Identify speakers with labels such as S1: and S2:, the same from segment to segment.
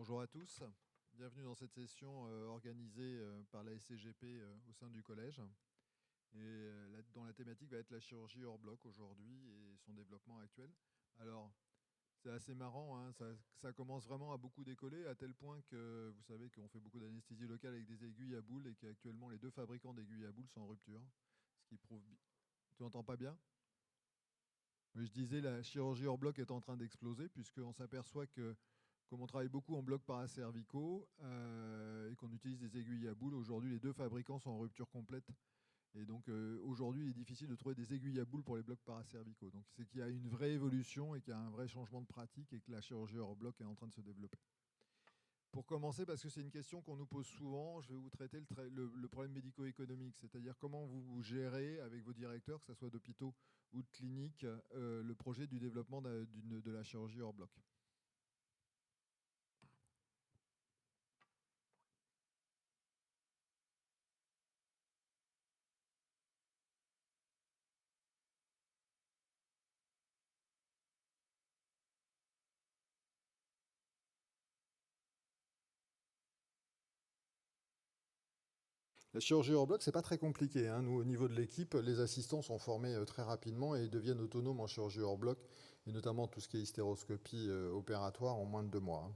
S1: Bonjour à tous, bienvenue dans cette session organisée par la SCGP au sein du collège. Et dont la thématique va être la chirurgie hors bloc aujourd'hui et son développement actuel. Alors, c'est assez marrant, hein, ça commence vraiment à beaucoup décoller, à tel point que vous savez qu'on fait beaucoup d'anesthésie locale avec des aiguilles à boules et qu'actuellement les deux fabricants d'aiguilles à boules sont en rupture. Ce qui prouve. Tu n'entends pas bien? Oui, je disais, la chirurgie hors bloc est en train d'exploser, puisqu'on s'aperçoit que, comme on travaille beaucoup en blocs paracervicaux et qu'on utilise des aiguilles à boules, aujourd'hui les deux fabricants sont en rupture complète. Et donc aujourd'hui, il est difficile de trouver des aiguilles à boules pour les blocs paracervicaux. Donc c'est qu'il y a une vraie évolution et qu'il y a un vrai changement de pratique et que la chirurgie hors bloc est en train de se développer. Pour commencer, parce que c'est une question qu'on nous pose souvent, je vais vous traiter le problème médico-économique, c'est-à-dire comment vous gérez avec vos directeurs, que ce soit d'hôpitaux ou de cliniques, le projet du développement de la chirurgie hors bloc. La chirurgie hors bloc, c'est pas très compliqué, hein. Nous, au niveau de l'équipe, les assistants sont formés très rapidement et deviennent autonomes en chirurgie hors bloc, et notamment tout ce qui est hystéroscopie opératoire en moins de 2 mois.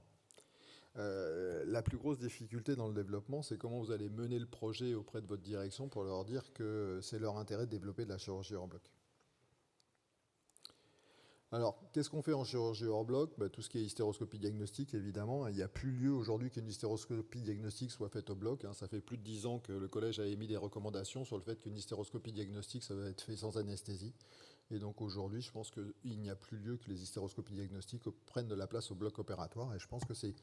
S1: La plus grosse difficulté dans le développement, c'est comment vous allez mener le projet auprès de votre direction pour leur dire que c'est leur intérêt de développer de la chirurgie hors bloc. Alors, qu'est-ce qu'on fait en chirurgie hors bloc? Tout ce qui est hystéroscopie diagnostique, évidemment. Il n'y a plus lieu aujourd'hui qu'une hystéroscopie diagnostique soit faite au bloc. Ça fait plus de 10 ans que le collège a émis des recommandations sur le fait qu'une hystéroscopie diagnostique, ça va être fait sans anesthésie. Et donc aujourd'hui, je pense qu'il n'y a plus lieu que les hystéroscopies diagnostiques prennent de la place au bloc opératoire. Et je pense que c'est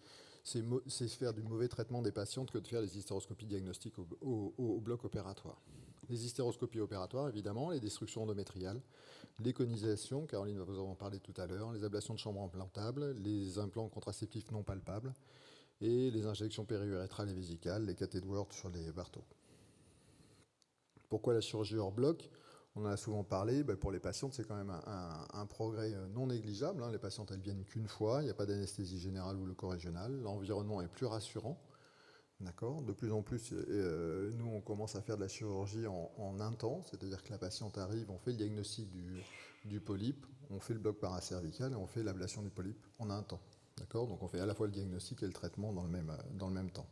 S1: faire du mauvais traitement des patientes que de faire les hystéroscopies diagnostiques au bloc opératoire. Les hystéroscopies opératoires, évidemment, les destructions endométriales, l'éconisation, Caroline va vous en parler tout à l'heure, les ablations de chambre implantable, les implants contraceptifs non palpables et les injections périurétrales et vésicales, les cath Edwards sur les barreaux. Pourquoi la chirurgie hors bloc? On en a souvent parlé. Pour les patientes, c'est quand même un progrès non négligeable. Les patientes, elles viennent qu'une fois. Il n'y a pas d'anesthésie générale ou loco-régionale. L'environnement est plus rassurant. D'accord. De plus en plus, nous, on commence à faire de la chirurgie en un temps, c'est-à-dire que la patiente arrive, on fait le diagnostic du polype, on fait le bloc paracervical et on fait l'ablation du polype en un temps. D'accord. Donc on fait à la fois le diagnostic et le traitement dans le même temps.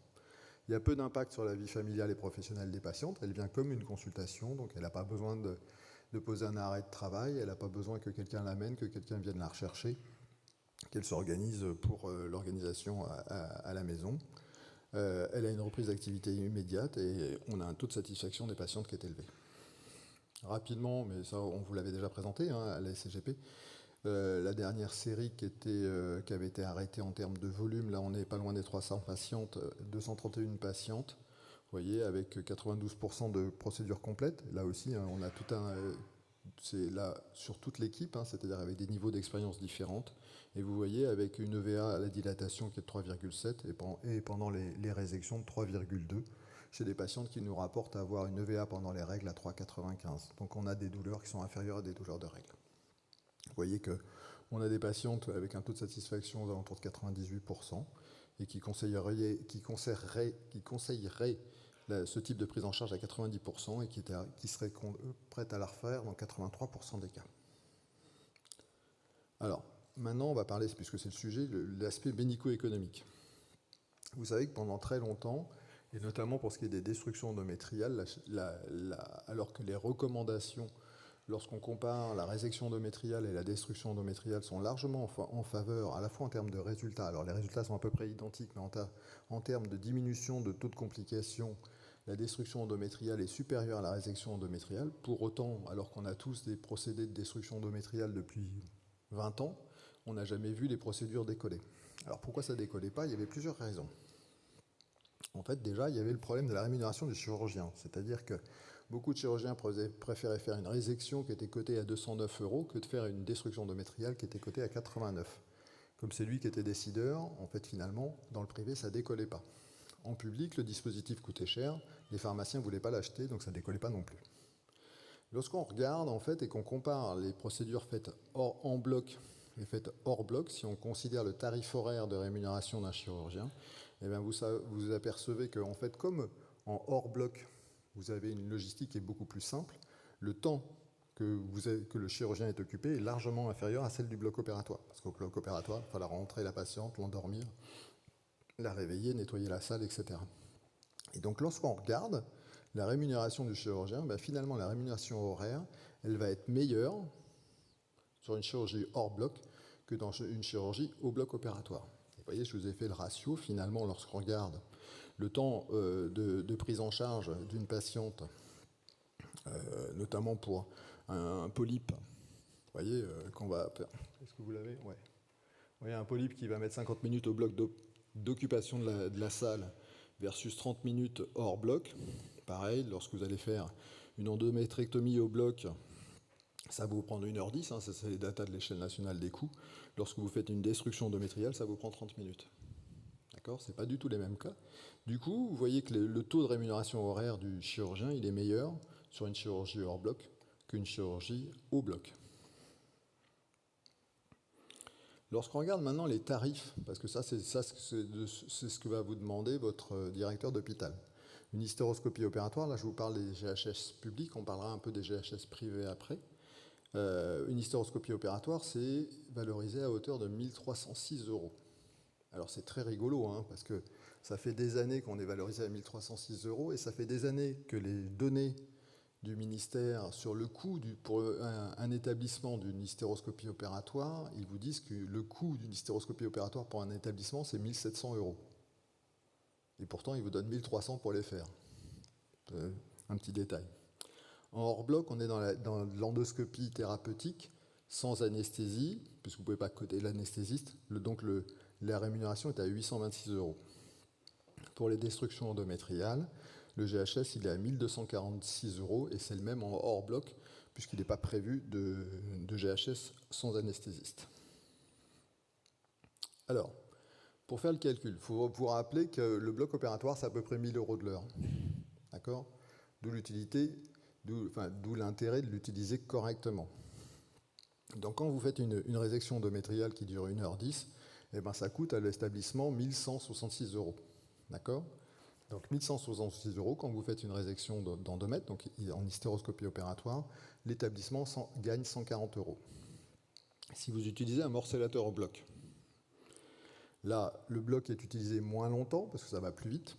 S1: Il y a peu d'impact sur la vie familiale et professionnelle des patientes. Elle vient comme une consultation, donc elle n'a pas besoin de poser un arrêt de travail, elle n'a pas besoin que quelqu'un l'amène, que quelqu'un vienne la rechercher, qu'elle s'organise pour l'organisation à la maison. Elle a une reprise d'activité immédiate et on a un taux de satisfaction des patientes qui est élevé. Rapidement, mais ça on vous l'avait déjà présenté à la SCGP, la dernière série qui avait été arrêtée en termes de volume, là on n'est pas loin des 300 patientes, 231 patientes, vous voyez, avec 92% de procédures complètes. Là aussi, on a tout un... c'est là sur toute l'équipe, c'est-à-dire avec des niveaux d'expérience différentes. Et vous voyez, avec une EVA à la dilatation qui est de 3,7 et pendant les résections de 3,2, chez des patientes qui nous rapportent avoir une EVA pendant les règles à 3,95. Donc on a des douleurs qui sont inférieures à des douleurs de règles. Vous voyez qu'on a des patientes avec un taux de satisfaction aux alentours de 98% et qui conseilleraient ce type de prise en charge à 90% et qui seraient prêtes à la refaire dans 83% des cas. Alors, maintenant, on va parler, puisque c'est le sujet, de l'aspect médico-économique. Vous savez que pendant très longtemps, et notamment pour ce qui est des destructions endométriales, alors que les recommandations, lorsqu'on compare la résection endométriale et la destruction endométriale, sont largement en faveur, à la fois en termes de résultats, alors les résultats sont à peu près identiques, mais en termes de diminution de taux de complications, la destruction endométriale est supérieure à la résection endométriale. Pour autant, alors qu'on a tous des procédés de destruction endométriale depuis 20 ans, on n'a jamais vu les procédures décoller. Alors pourquoi ça ne décollait pas? Il y avait plusieurs raisons. En fait, déjà, il y avait le problème de la rémunération du chirurgien. C'est-à-dire que beaucoup de chirurgiens préféraient faire une résection qui était cotée à 209 € que de faire une destruction endométriale qui était cotée à 89. Comme c'est lui qui était décideur, en fait, finalement, dans le privé, ça ne décollait pas. En public, le dispositif coûtait cher, les pharmaciens ne voulaient pas l'acheter, donc ça ne décollait pas non plus. Lorsqu'on regarde, en fait, et qu'on compare les procédures faites en bloc est faite hors bloc, si on considère le tarif horaire de rémunération d'un chirurgien, eh bien vous apercevez qu'en fait, comme en hors bloc, vous avez une logistique qui est beaucoup plus simple, le temps que le chirurgien est occupé est largement inférieur à celle du bloc opératoire. Parce qu'au bloc opératoire, il va falloir rentrer la patiente, l'endormir, la réveiller, nettoyer la salle, etc. Et donc lorsqu'on regarde la rémunération du chirurgien, ben finalement la rémunération horaire, elle va être meilleure sur une chirurgie hors bloc que dans une chirurgie au bloc opératoire. Et vous voyez, je vous ai fait le ratio. Finalement, lorsqu'on regarde le temps de prise en charge d'une patiente, notamment pour un polype, vous voyez, qu'on va faire. Est-ce que vous l'avez? Ouais. Vous voyez, un polype qui va mettre 50 minutes au bloc d'occupation de la salle versus 30 minutes hors bloc. Pareil, lorsque vous allez faire une endométrectomie au bloc, ça va vous prendre 1h10, hein, ça c'est les datas de l'échelle nationale des coûts. Lorsque vous faites une destruction endométriale, ça vous prend 30 minutes. D'accord? Ce n'est pas du tout les mêmes cas. Du coup, vous voyez que le taux de rémunération horaire du chirurgien, il est meilleur sur une chirurgie hors bloc qu'une chirurgie au bloc. Lorsqu'on regarde maintenant les tarifs, parce que c'est ce que va vous demander votre directeur d'hôpital. Une hystéroscopie opératoire, là je vous parle des GHS publics, on parlera un peu des GHS privés après. Une hystéroscopie opératoire, c'est valorisé à hauteur de 1 306 €. Alors c'est très rigolo, hein, parce que ça fait des années qu'on est valorisé à 1 306 € et ça fait des années que les données du ministère sur le coût pour un établissement d'une hystéroscopie opératoire, ils vous disent que le coût d'une hystéroscopie opératoire pour un établissement, c'est 1 700 €. Et pourtant, ils vous donnent 1 300 pour les faire. Un petit détail. En hors bloc, on est dans l'endoscopie thérapeutique, sans anesthésie, puisque vous ne pouvez pas coder l'anesthésiste. Donc la rémunération est à 826 €. Pour les destructions endométriales, le GHS il est à 1 246 € et c'est le même en hors bloc, puisqu'il n'est pas prévu de GHS sans anesthésiste. Alors, pour faire le calcul, il faut vous rappeler que le bloc opératoire, c'est à peu près 1 000 € de l'heure. D'accord? D'où l'intérêt de l'utiliser correctement. Donc quand vous faites une résection endométriale qui dure 1h10, eh ben, ça coûte à l'établissement 1 166 €. D'accord? Donc 1 166 € quand vous faites une résection d'endomètre, donc en hystéroscopie opératoire, l'établissement gagne 140 €. Si vous utilisez un morcellateur au bloc, là, le bloc est utilisé moins longtemps parce que ça va plus vite,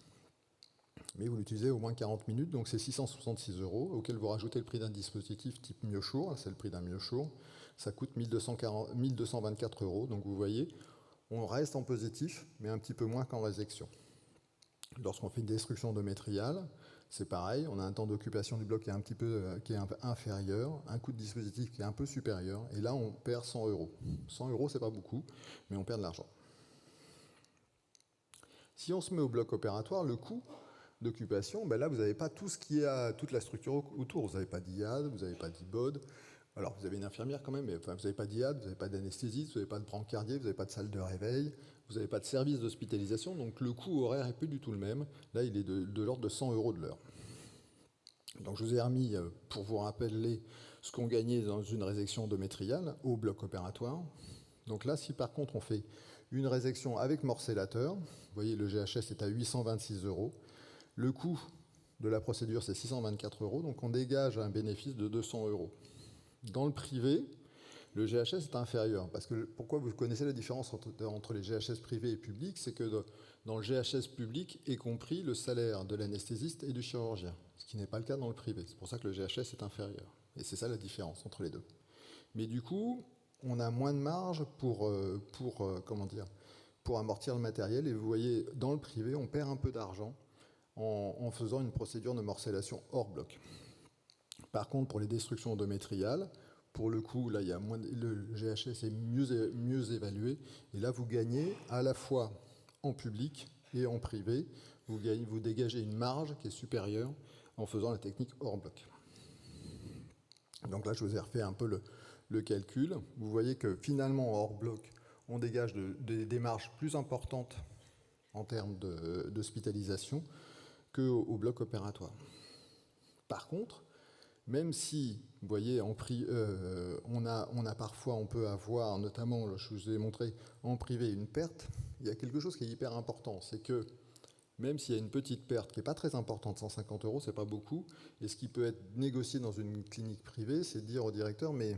S1: mais vous l'utilisez au moins 40 minutes, donc c'est 666 €, auquel vous rajoutez le prix d'un dispositif type MyoSure, c'est le prix d'un MyoSure, ça coûte 1 224 €, donc vous voyez, on reste en positif, mais un petit peu moins qu'en résection. Lorsqu'on fait une destruction endométriale, c'est pareil, on a un temps d'occupation du bloc qui est un peu inférieur, un coût de dispositif qui est un peu supérieur, et là on perd 100 €. 100 €, c'est pas beaucoup, mais on perd de l'argent. Si on se met au bloc opératoire, le coût d'occupation, ben là vous n'avez pas tout ce qui est toute la structure autour. Vous n'avez pas d'IAD, vous n'avez pas d'IBOD. Alors vous avez une infirmière quand même, mais vous n'avez pas d'IAD, vous n'avez pas d'anesthésiste, vous n'avez pas de brancardier, vous n'avez pas de salle de réveil, vous n'avez pas de service d'hospitalisation, donc le coût horaire n'est plus du tout le même. Là il est de l'ordre de 100 € de l'heure. Donc je vous ai remis, pour vous rappeler ce qu'on gagnait dans une résection endométriale au bloc opératoire. Donc là, si par contre on fait une résection avec morcellateur, vous voyez le GHS est à 826 €, le coût de la procédure c'est 624 €, donc on dégage un bénéfice de 200 €. Dans le privé, le GHS est inférieur, parce que pourquoi vous connaissez la différence entre les GHS privés et publics, c'est que dans le GHS public est compris le salaire de l'anesthésiste et du chirurgien, ce qui n'est pas le cas dans le privé. C'est pour ça que le GHS est inférieur. Et c'est ça la différence entre les deux. Mais du coup, on a moins de marge pour amortir le matériel. Et vous voyez, dans le privé, on perd un peu d'argent en faisant une procédure de morcellation hors bloc. Par contre, pour les destructions endométriales, pour le coup, là, le GHS est mieux évalué. Et là, vous gagnez à la fois en public et en privé. Vous dégagez une marge qui est supérieure en faisant la technique hors bloc. Donc là, je vous ai refait un peu le calcul. Vous voyez que finalement, hors bloc, on dégage des marges plus importantes en termes d'hospitalisation qu'au bloc opératoire. Par contre, Même si, vous voyez, on peut avoir, notamment, je vous ai montré en privé, une perte, il y a quelque chose qui est hyper important, c'est que même s'il y a une petite perte qui n'est pas très importante, 150 €, c'est pas beaucoup, et ce qui peut être négocié dans une clinique privée, c'est de dire au directeur, mais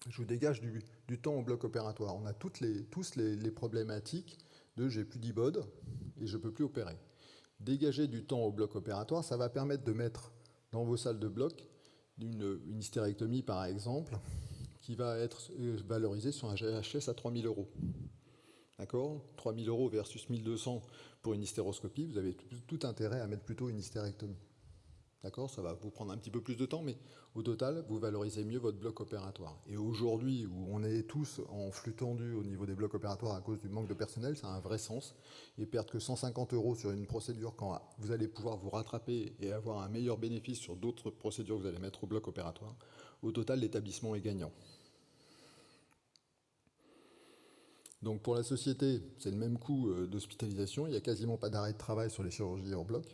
S1: je vous dégage du temps au bloc opératoire. On a tous les problématiques de j'ai plus d'IBOD et je ne peux plus opérer. Dégager du temps au bloc opératoire, ça va permettre de mettre dans vos salles de bloc une hystérectomie, par exemple, qui va être valorisée sur un GHS à 3 000 €. D'accord ? 3 000 € versus 1 200 pour une hystéroscopie, vous avez tout intérêt à mettre plutôt une hystérectomie. D'accord ? Ça va vous prendre un petit peu plus de temps, mais au total, vous valorisez mieux votre bloc opératoire. Et aujourd'hui, où on est tous en flux tendu au niveau des blocs opératoires à cause du manque de personnel, ça a un vrai sens. Et perdre que 150 € sur une procédure quand vous allez pouvoir vous rattraper et avoir un meilleur bénéfice sur d'autres procédures que vous allez mettre au bloc opératoire, au total, l'établissement est gagnant. Donc pour la société, c'est le même coût d'hospitalisation. Il n'y a quasiment pas d'arrêt de travail sur les chirurgies hors bloc.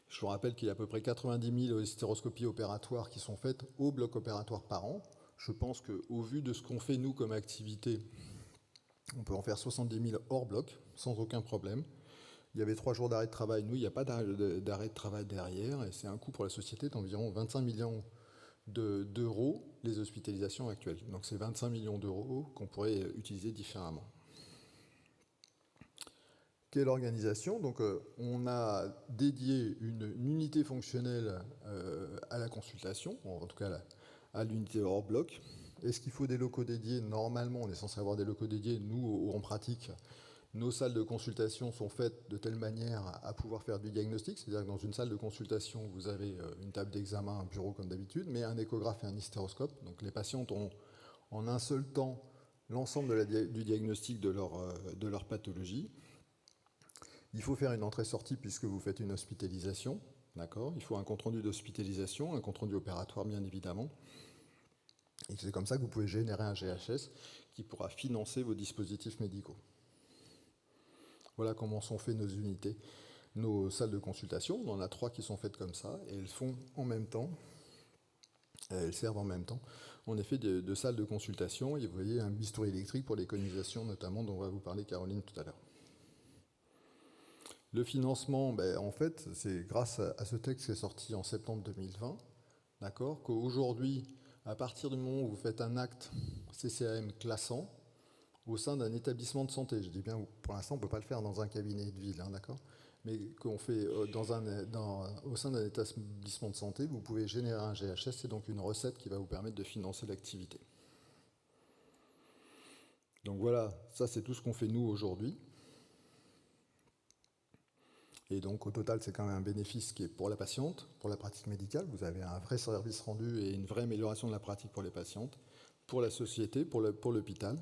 S1: Je vous rappelle qu'il y a à peu près 90 000 hystéroscopies opératoires qui sont faites au bloc opératoire par an. Je pense qu'au vu de ce qu'on fait nous comme activité, on peut en faire 70 000 hors bloc, sans aucun problème. Il y avait 3 jours d'arrêt de travail. Nous, il n'y a pas d'arrêt de travail derrière, et c'est un coût pour la société d'environ 25 millions d'euros les hospitalisations actuelles. Donc c'est 25 millions d'euros qu'on pourrait utiliser différemment. Quelle organisation ? Donc, on a dédié une unité fonctionnelle à la consultation, en tout cas à l'unité hors bloc. Est-ce qu'il faut des locaux dédiés ? Normalement, on est censé avoir des locaux dédiés. Nous, en pratique, nos salles de consultation sont faites de telle manière à pouvoir faire du diagnostic. C'est-à-dire que dans une salle de consultation, vous avez une table d'examen, un bureau comme d'habitude, mais un échographe et un hystéroscope. Donc les patientes ont en un seul temps l'ensemble du diagnostic de leur pathologie. Il faut faire une entrée-sortie puisque vous faites une hospitalisation. D'accord ? Il faut un compte-rendu d'hospitalisation, un compte-rendu opératoire bien évidemment. Et c'est comme ça que vous pouvez générer un GHS qui pourra financer vos dispositifs médicaux. Voilà comment sont faites nos unités, nos salles de consultation. On en a 3 qui sont faites comme ça et elles font en même temps, elles servent en même temps, en effet, de salles de consultation. Et vous voyez un bistouri électrique pour les conisations notamment dont va vous parler Caroline tout à l'heure. Le financement, en fait, c'est grâce à ce texte qui est sorti en septembre 2020, d'accord, qu'aujourd'hui, à partir du moment où vous faites un acte CCAM classant au sein d'un établissement de santé, je dis bien, pour l'instant, on ne peut pas le faire dans un cabinet de ville, d'accord, mais qu'on fait au sein d'un établissement de santé, vous pouvez générer un GHS, c'est donc une recette qui va vous permettre de financer l'activité. Donc voilà, ça c'est tout ce qu'on fait nous aujourd'hui. Et donc au total, c'est quand même un bénéfice qui est pour la patiente, pour la pratique médicale. Vous avez un vrai service rendu et une vraie amélioration de la pratique pour les patientes, pour la société, pour l'hôpital.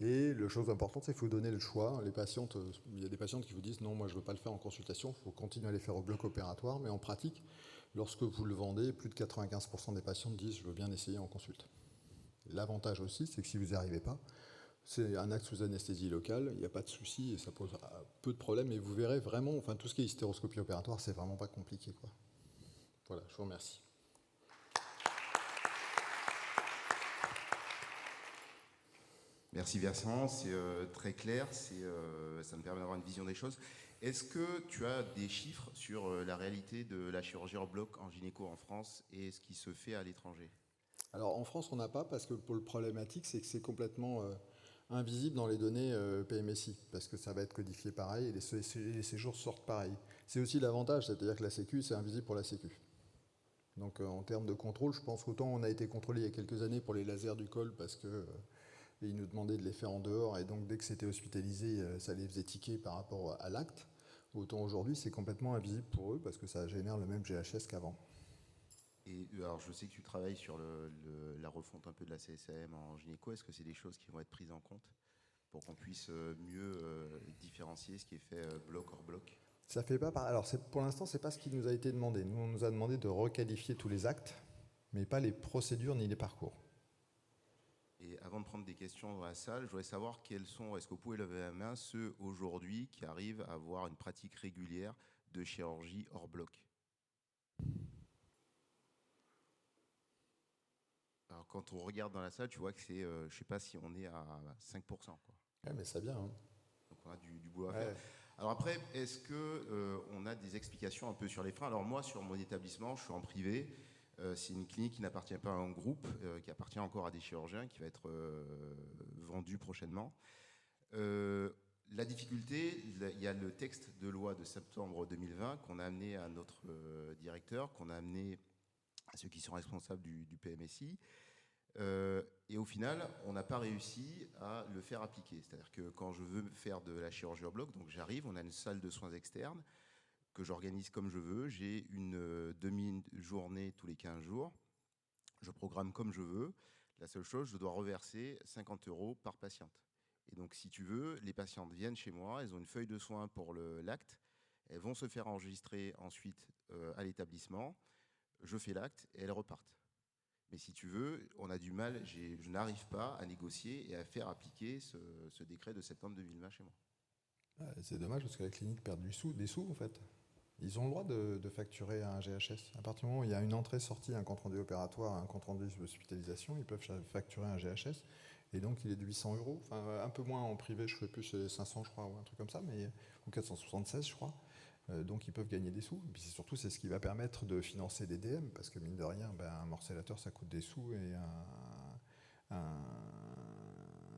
S1: Et la chose importante, c'est qu'il faut donner le choix. Les patientes, il y a des patientes qui vous disent non, moi je ne veux pas le faire en consultation, il faut continuer à les faire au bloc opératoire. Mais en pratique, lorsque vous le vendez, plus de 95% des patientes disent je veux bien essayer en consulte. L'avantage aussi, c'est que si vous n'y arrivez pas, c'est un acte sous anesthésie locale, il n'y a pas de souci et ça pose peu de problèmes. Et vous verrez vraiment, enfin tout ce qui est hystéroscopie opératoire, c'est vraiment pas compliqué, quoi. Voilà, je vous remercie.
S2: Merci Vincent, c'est très clair, ça me permet d'avoir une vision des choses. Est-ce que tu as des chiffres sur la réalité de la chirurgie hors bloc en gynéco en France et ce qui se fait à l'étranger ?
S1: Alors en France, on n'a pas, parce que pour le problématique, c'est que c'est complètement invisible dans les données PMSI, parce que ça va être codifié pareil et les séjours sortent pareil. C'est aussi l'avantage, c'est-à-dire que la Sécu, c'est invisible pour la Sécu. Donc en termes de contrôle, je pense qu'autant on a été contrôlé il y a quelques années pour les lasers du col, parce que ils nous demandaient de les faire en dehors, et donc dès que c'était hospitalisé, ça les faisait tiquer par rapport à l'acte. Autant aujourd'hui, c'est complètement invisible pour eux, parce que ça génère le même GHS qu'avant.
S2: Et alors, je sais que tu travailles sur la refonte un peu de la CSAM en gynéco. Est-ce que c'est des choses qui vont être prises en compte pour qu'on puisse mieux différencier ce qui est fait bloc hors bloc ?
S1: Ça fait pas alors pour l'instant, c'est pas ce qui nous a été demandé. Nous, on nous a demandé de requalifier tous les actes, mais pas les procédures ni les parcours.
S2: Et avant de prendre des questions dans la salle, je voudrais savoir quels sont, est-ce que vous pouvez lever la main, ceux aujourd'hui qui arrivent à avoir une pratique régulière de chirurgie hors bloc ? Alors, quand on regarde dans la salle, tu vois que c'est, je ne sais pas si on est à 5%, quoi.
S1: Ouais, mais c'est bien. Hein.
S2: Donc, on a du boulot à
S1: Ouais.
S2: faire. Alors après, est-ce qu'on a des explications un peu sur les freins? Alors moi, sur mon établissement, je suis en privé. C'est une clinique qui n'appartient pas à un groupe, qui appartient encore à des chirurgiens, qui va être vendue prochainement. La difficulté, il y a le texte de loi de septembre 2020 qu'on a amené à notre directeur, qu'on a amené à ceux qui sont responsables du PMSI. Et au final, on n'a pas réussi à le faire appliquer. C'est-à-dire que quand je veux faire de la chirurgie en bloc, donc j'arrive, on a une salle de soins externe que j'organise comme je veux. J'ai une demi-journée tous les 15 jours. Je programme comme je veux. La seule chose, je dois reverser 50 € par patiente. Et donc, si tu veux, les patientes viennent chez moi, elles ont une feuille de soins pour l'acte, elles vont se faire enregistrer ensuite à l'établissement, je fais l'acte et elles repartent. Mais si tu veux, on a du mal, je n'arrive pas à négocier et à faire appliquer ce décret de septembre 2020 chez moi.
S1: Ouais, c'est dommage parce que la clinique perd des sous en fait. Ils ont le droit de facturer à un GHS. À partir du moment où il y a une entrée-sortie, un compte rendu opératoire, un compte rendu d'hospitalisation, ils peuvent facturer un GHS. Et donc il est de 800 €. Enfin, un peu moins en privé, je ne sais plus, c'est 500 je crois, ou un truc comme ça, mais, ou 476 je crois. Donc ils peuvent gagner des sous. Et puis surtout, c'est ce qui va permettre de financer des DM, parce que mine de rien, un morcellateur ça coûte des sous et un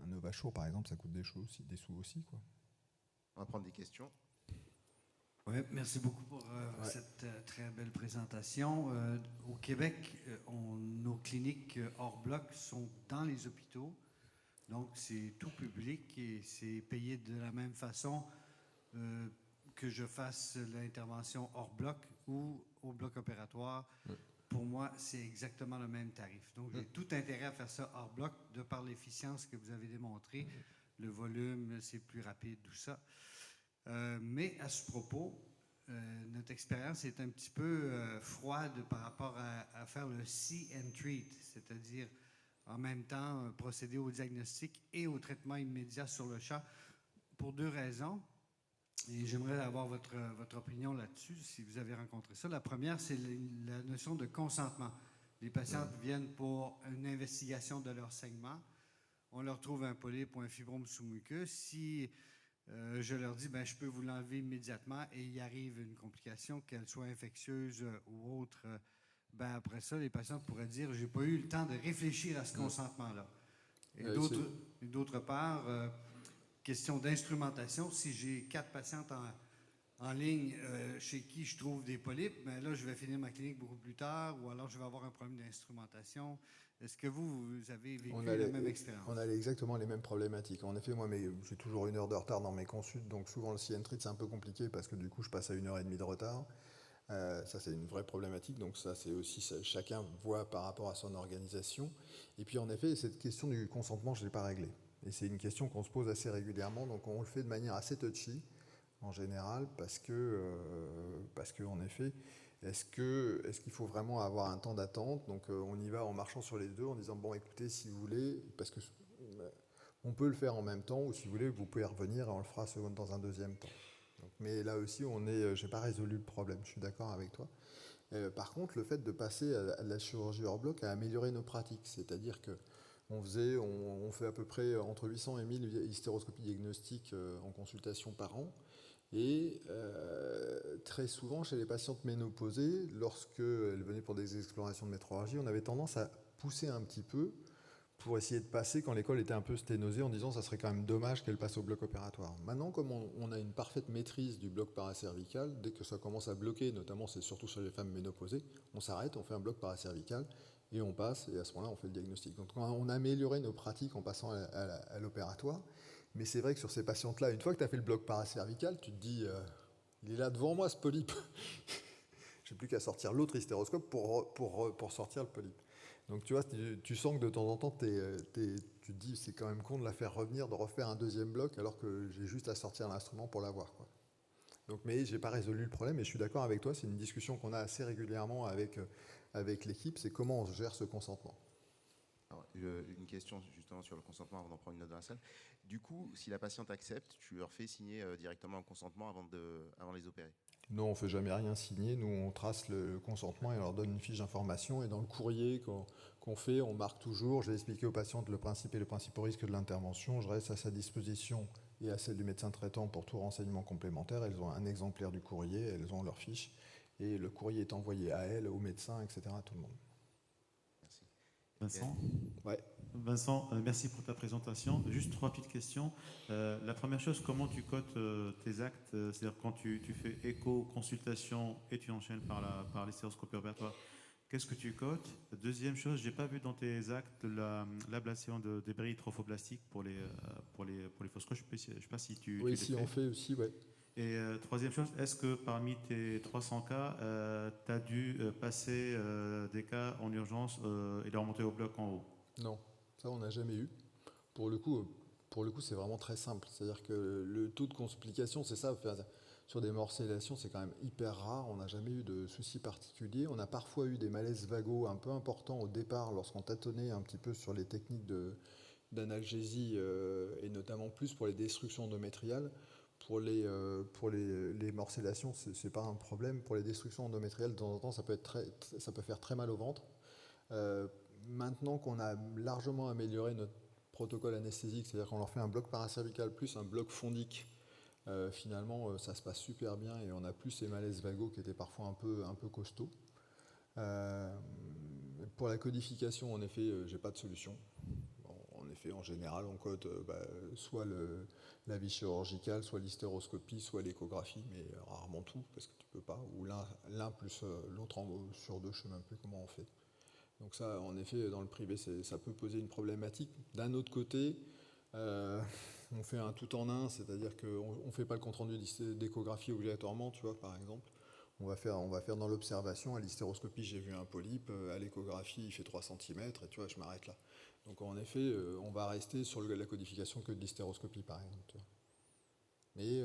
S1: Novachur par exemple ça coûte des sous aussi quoi.
S2: On va prendre des questions.
S3: Oui, merci beaucoup pour cette très belle présentation. Au Québec, nos cliniques hors bloc sont dans les hôpitaux, donc c'est tout public et c'est payé de la même façon que je fasse l'intervention hors bloc ou au bloc opératoire. Pour moi, c'est exactement le même tarif. Donc, j'ai tout intérêt à faire ça hors bloc de par l'efficience que vous avez démontrée. Le volume, c'est plus rapide, tout ça. Mais à ce propos, notre expérience est un petit peu froide par rapport à faire le see and treat, c'est-à-dire en même temps procéder au diagnostic et au traitement immédiat sur le champ pour deux raisons. Et j'aimerais avoir votre opinion là-dessus, si vous avez rencontré ça. La première, c'est la notion de consentement. Les patients viennent pour une investigation de leur saignement. On leur trouve un polype ou un fibrome sous-muqueux. Si je leur dis, je peux vous l'enlever immédiatement et il arrive une complication, qu'elle soit infectieuse ou autre, après ça, les patients pourraient dire, j'ai pas eu le temps de réfléchir à ce consentement-là. Et d'autre part, question d'instrumentation, si j'ai 4 patientes en ligne chez qui je trouve des polypes, là, je vais finir ma clinique beaucoup plus tard ou alors je vais avoir un problème d'instrumentation. Est-ce que vous avez vécu la même expérience?
S1: On a exactement les mêmes problématiques. En effet, moi, j'ai toujours 1 heure de retard dans mes consultes, donc souvent le see and treat, c'est un peu compliqué parce que du coup, je passe à 1h30 de retard. Ça, c'est une vraie problématique. Donc ça, c'est aussi, chacun voit par rapport à son organisation. Et puis, en effet, cette question du consentement, je ne l'ai pas réglée. Et c'est une question qu'on se pose assez régulièrement. Donc on le fait de manière assez touchy, en général, parce que en effet, est-ce qu'il faut vraiment avoir un temps d'attente? Donc on y va en marchant sur les deux, en disant, bon, écoutez, si vous voulez, parce que on peut le faire en même temps, ou si vous voulez, vous pouvez revenir et on le fera dans un deuxième temps. Donc, mais là aussi, j'ai pas résolu le problème, je suis d'accord avec toi. Par contre, le fait de passer à la chirurgie hors bloc a amélioré nos pratiques, c'est-à-dire que on fait à peu près entre 800 et 1000 hystéroscopies diagnostiques en consultation par an. Et très souvent, chez les patientes ménopausées, lorsqu'elles venaient pour des explorations de métrorragie, on avait tendance à pousser un petit peu pour essayer de passer quand l'école était un peu sténosée en disant que ça serait quand même dommage qu'elle passe au bloc opératoire. Maintenant, comme on a une parfaite maîtrise du bloc paracervical, dès que ça commence à bloquer, notamment c'est surtout sur les femmes ménopausées, on s'arrête, on fait un bloc paracervical et on passe, et à ce moment-là, on fait le diagnostic. Donc on a amélioré nos pratiques en passant à l'opératoire, mais c'est vrai que sur ces patientes-là, une fois que tu as fait le bloc paracervical, tu te dis, il est là devant moi ce polype. Je n'ai plus qu'à sortir l'autre hystéroscope pour sortir le polype. Donc tu vois, tu sens que de temps en temps, tu te dis, c'est quand même con de la faire revenir, de refaire un deuxième bloc, alors que j'ai juste à sortir l'instrument pour l'avoir, quoi. Donc, mais je n'ai pas résolu le problème, et je suis d'accord avec toi, c'est une discussion qu'on a assez régulièrement avec l'équipe, c'est comment on gère ce consentement.
S2: Alors, une question justement sur le consentement avant d'en prendre une autre dans la salle. Du coup, si la patiente accepte, tu leur fais signer directement un consentement avant de les opérer?
S1: Non, on ne fait jamais rien signer. Nous, on trace le consentement et on leur donne une fiche d'information. Et dans le courrier qu'on fait, on marque toujours, j'ai expliqué aux patientes le principe et le principal risque de l'intervention. Je reste à sa disposition et à celle du médecin traitant pour tout renseignement complémentaire. Elles ont un exemplaire du courrier, elles ont leur fiche. Et le courrier est envoyé à elles, au médecin, etc., à tout le monde.
S2: Merci.
S4: Vincent?
S1: Ouais.
S4: Vincent, merci pour ta présentation. Juste 3 petites questions. La première chose, comment tu cotes tes actes? C'est-à-dire quand tu fais écho, consultation et tu enchaînes par l'hystéroscopie opératoire, qu'est-ce que tu cotes? Deuxième chose, j'ai pas vu dans tes actes l'ablation de débris trophoblastiques pour les fausses couches. Je sais pas si tu
S1: Oui,
S4: les
S1: si
S4: fais.
S1: on fait aussi, ouais.
S4: Et troisième chose, est-ce que parmi tes 300 cas, tu as dû passer des cas en urgence et les remonter au bloc en haut?
S1: Non, ça on n'a jamais eu. Pour le coup, c'est vraiment très simple. C'est-à-dire que le taux de complication, c'est ça. Sur des morcellations, c'est quand même hyper rare. On n'a jamais eu de soucis particuliers. On a parfois eu des malaises vagos un peu importants au départ lorsqu'on tâtonnait un petit peu sur les techniques d'analgésie et notamment plus pour les destructions endométriales. Pour les morcellations, c'est pas un problème. Pour les destructions endométriales, de temps en temps, ça peut faire très mal au ventre. Maintenant qu'on a largement amélioré notre protocole anesthésique, c'est-à-dire qu'on leur fait un bloc paracervical plus un bloc fondique, finalement ça se passe super bien et on n'a plus ces malaises vagos qui étaient parfois un peu costauds. Pour la codification, en effet, j'ai pas de solution. Bon, en effet, en général, on code soit la vie chirurgicale, soit l'hystéroscopie, soit l'échographie, mais rarement tout, parce que tu peux pas, ou l'un plus l'autre sur deux, je sais même plus comment on fait. Donc ça, en effet, dans le privé, ça peut poser une problématique. D'un autre côté, on fait un tout en un, c'est-à-dire qu'on ne fait pas le compte-rendu d'échographie obligatoirement, tu vois, par exemple. On va faire dans l'observation, à l'hystéroscopie, j'ai vu un polype, à l'échographie, il fait 3 cm, et tu vois, je m'arrête là. Donc en effet, on va rester sur la codification que de l'hystéroscopie, par exemple. Tu vois. Mais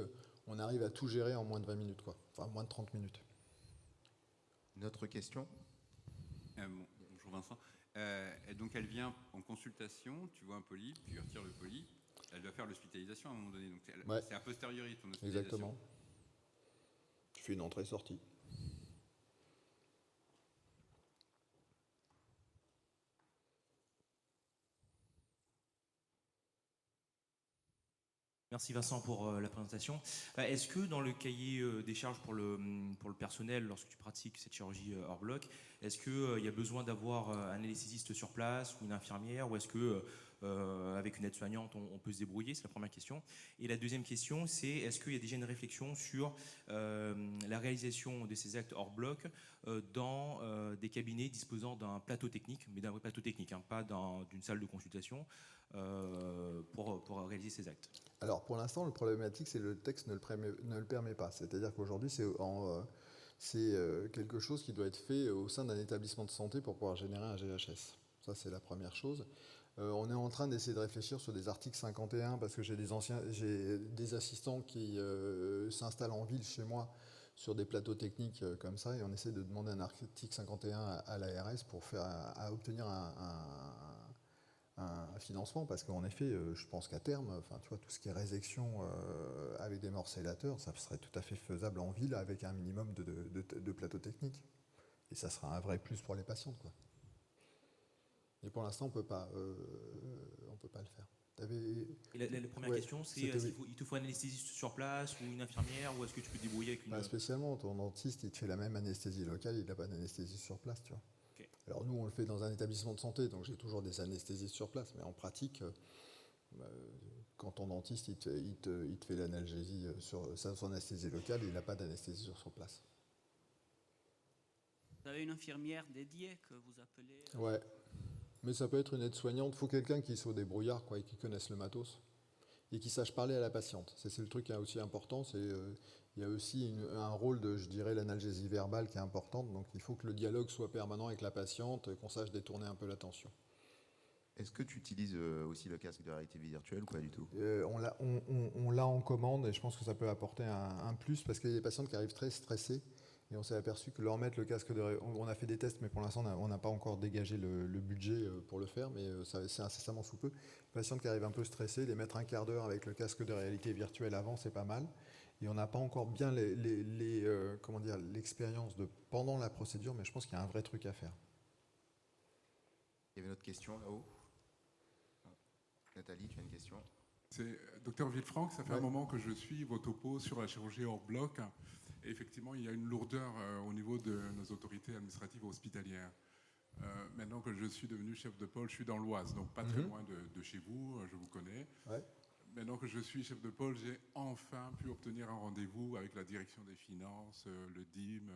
S1: on arrive à tout gérer en moins de 20 minutes, quoi. Enfin, moins de 30 minutes.
S2: Une autre question?
S5: Bonjour Vincent. Et donc elle vient en consultation, tu vois un polype, tu retires le polype, elle doit faire l'hospitalisation à un moment donné. Donc
S1: Ouais.
S5: c'est a posteriori ton hospitalisation.
S1: Exactement. Tu fais une entrée-sortie.
S6: Merci Vincent pour la présentation. Est-ce que dans le cahier des charges pour le personnel, lorsque tu pratiques cette chirurgie hors bloc, est-ce qu'il y a besoin d'avoir un anesthésiste sur place ou une infirmière, ou est-ce que avec une aide-soignante on peut se débrouiller? C'est la première question. Et la deuxième question, c'est est-ce qu'il y a déjà une réflexion sur la réalisation de ces actes hors bloc dans des cabinets disposant d'un plateau technique, mais d'un vrai plateau technique, hein, pas d'une salle de consultation, pour réaliser ces actes?
S1: Alors pour l'instant, le problématique, c'est que le texte ne le permet pas. C'est-à-dire qu'aujourd'hui, c'est quelque chose qui doit être fait au sein d'un établissement de santé pour pouvoir générer un GHS. Ça, c'est la première chose. On est en train d'essayer de réfléchir sur des articles 51 parce que j'ai des assistants qui s'installent en ville chez moi sur des plateaux techniques comme ça, et on essaie de demander un article 51 à l'ARS pour obtenir un financement, parce qu'en effet, je pense qu'à terme, enfin, tu vois, tout ce qui est résection avec des morcellateurs, ça serait tout à fait faisable en ville avec un minimum de plateaux techniques. Et ça sera un vrai plus pour les patientes, quoi. Et pour l'instant, on peut pas le faire.
S6: Et la première question, c'est est-ce qu'il te faut un anesthésiste sur place ou une infirmière, ou est-ce que tu peux te débrouiller avec une...
S1: Pas spécialement. Ton dentiste, il te fait la même anesthésie locale, il n'a pas d'anesthésie sur place, tu vois.
S6: Okay.
S1: Alors nous, on le fait dans un établissement de santé, donc j'ai toujours des anesthésistes sur place, mais en pratique, quand ton dentiste, il te fait l'analgésie sur son anesthésie locale, il n'a pas d'anesthésie sur place.
S7: Vous avez une infirmière dédiée que vous appelez
S1: Ouais, mais ça peut être une aide-soignante. Il faut quelqu'un qui soit au débrouillard, quoi, et qui connaisse le matos, et qui sache parler à la patiente. C'est le truc qui est aussi important. Il y a aussi un rôle de, je dirais, l'analgésie verbale qui est importante. Donc il faut que le dialogue soit permanent avec la patiente, qu'on sache détourner un peu l'attention.
S2: Est-ce que tu utilises aussi le casque de réalité virtuelle ou pas du tout?
S1: On l'a en commande, et je pense que ça peut apporter un plus, parce qu'il y a des patientes qui arrivent très stressées Et on s'est aperçu que leur mettre le casque on a fait des tests, mais pour l'instant, on n'a pas encore dégagé le budget pour le faire, mais c'est incessamment sous peu. Les patients qui arrivent un peu stressés, les mettre un quart d'heure avec le casque de réalité virtuelle avant, c'est pas mal. Et on n'a pas encore bien l'expérience de pendant la procédure, mais je pense qu'il y a un vrai truc à faire.
S2: Il y avait une autre question là-haut. Nathalie, tu as une question?
S8: C'est docteur Villefranc, ça fait
S1: Ouais.
S8: un moment que je suis vos topos sur la chirurgie hors bloc. Et effectivement, il y a une lourdeur au niveau de nos autorités administratives hospitalières. Maintenant que je suis devenu chef de pôle, je suis dans l'Oise, donc pas très loin de chez vous, je vous connais.
S1: Ouais.
S8: Maintenant que je suis chef de pôle, j'ai enfin pu obtenir un rendez-vous avec la direction des finances, le DIM.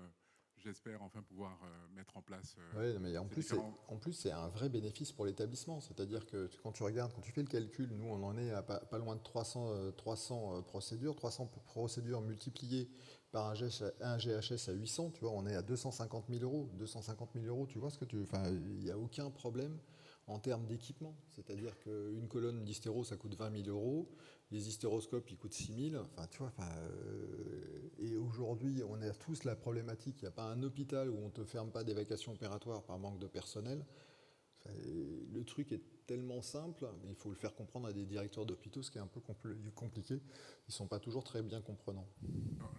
S8: J'espère enfin pouvoir mettre en place.
S1: Oui, mais en
S8: ces
S1: plus,
S8: différents-
S1: c'est un vrai bénéfice pour l'établissement. C'est-à-dire que quand tu regardes, quand tu fais le calcul, nous, on en est à pas loin de 300 procédures. 300 procédures multipliées par un GHS à 800, tu vois, on est à 250 000 euros. 250 000 euros, tu vois ce que tu... Enfin, il n'y a aucun problème en termes d'équipement. C'est-à-dire qu'une colonne d'hystéro, ça coûte 20 000 euros. Les hystéroscopes, ils coûtent 6 000. Enfin, tu vois, et aujourd'hui, on a tous la problématique. Il n'y a pas un hôpital où on ne te ferme pas d'évacuation opératoire par manque de personnel. Enfin, le truc est tellement simple, mais il faut le faire comprendre à des directeurs d'hôpitaux, ce qui est un peu compliqué. Ils ne sont pas toujours très bien comprenants.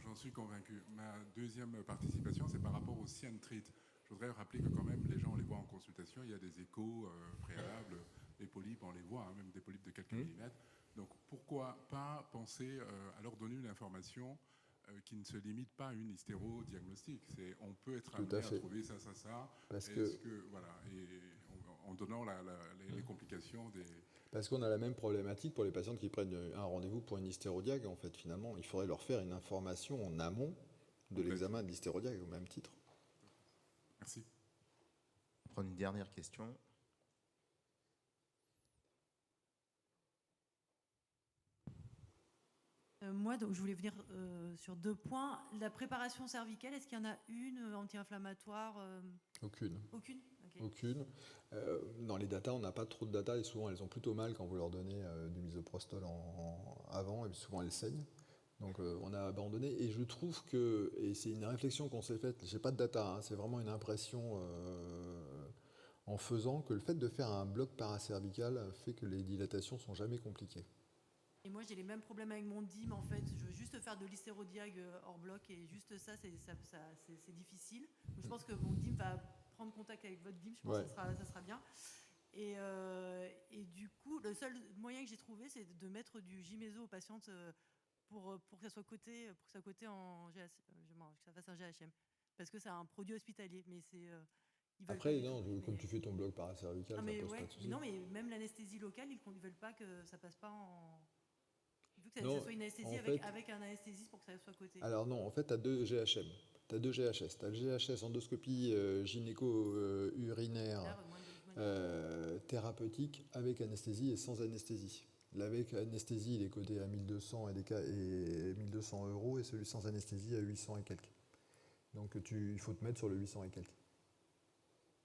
S8: J'en suis convaincu. Ma deuxième participation, c'est par rapport au Ciantrite. Je voudrais rappeler que quand même, les gens, on les voit en consultation, il y a des échos préalables, les polypes, on les voit, hein, même des polypes de quelques millimètres. Donc pourquoi pas penser à leur donner une information qui ne se limite pas à une hystéro-diagnostic. On peut être amené à trouver ça.
S1: Parce
S8: Voilà, et en donnant les complications des...
S1: Parce qu'on a la même problématique pour les patientes qui prennent un rendez-vous pour une hystérodiag. En fait, finalement, il faudrait leur faire une information en amont de l'examen de l'hystérodiag, au même titre.
S8: Merci.
S2: On va prendre une dernière question.
S9: Moi, donc, je voulais venir sur 2 points. La préparation cervicale, est-ce qu'il y en a une anti-inflammatoire
S1: Aucune.
S9: Aucune. Okay.
S1: Aucune. Dans les datas, on n'a pas trop de datas et souvent elles ont plutôt mal quand vous leur donnez du misoprostol avant et souvent elles saignent. Donc on a abandonné et je trouve que, et c'est une réflexion qu'on s'est faite, j'ai pas de data, hein, c'est vraiment une impression en faisant que le fait de faire un bloc paracervical fait que les dilatations sont jamais compliquées.
S9: Et moi, j'ai les mêmes problèmes avec mon DIM, en fait. Je veux juste faire de l'hystérodiag hors bloc, et juste ça, c'est difficile. Donc, je pense que mon DIM va prendre contact avec votre DIM, je pense que ça sera bien. Et du coup, le seul moyen que j'ai trouvé, c'est de mettre du Gyméso aux patientes pour que ça soit coté, en GH, que ça fasse un GHM. Parce que c'est un produit hospitalier, mais c'est...
S1: Après, non, comme tu fais ton bloc paracervical, ça pose pas de soucis.
S9: Non, mais même l'anesthésie locale, ils ne veulent pas que ça passe pas en... Il faut que ça soit une anesthésie avec un anesthésiste pour que ça soit coté.
S1: Alors non, en fait, tu as 2 GHM. Tu as 2 GHS. Tu as le GHS endoscopie gynéco-urinaire thérapeutique avec anesthésie et sans anesthésie. L'avec anesthésie, il est codé à 1200 et 1200 euros et celui sans anesthésie à 800 et quelques. Donc il faut te mettre sur le 800 et quelques.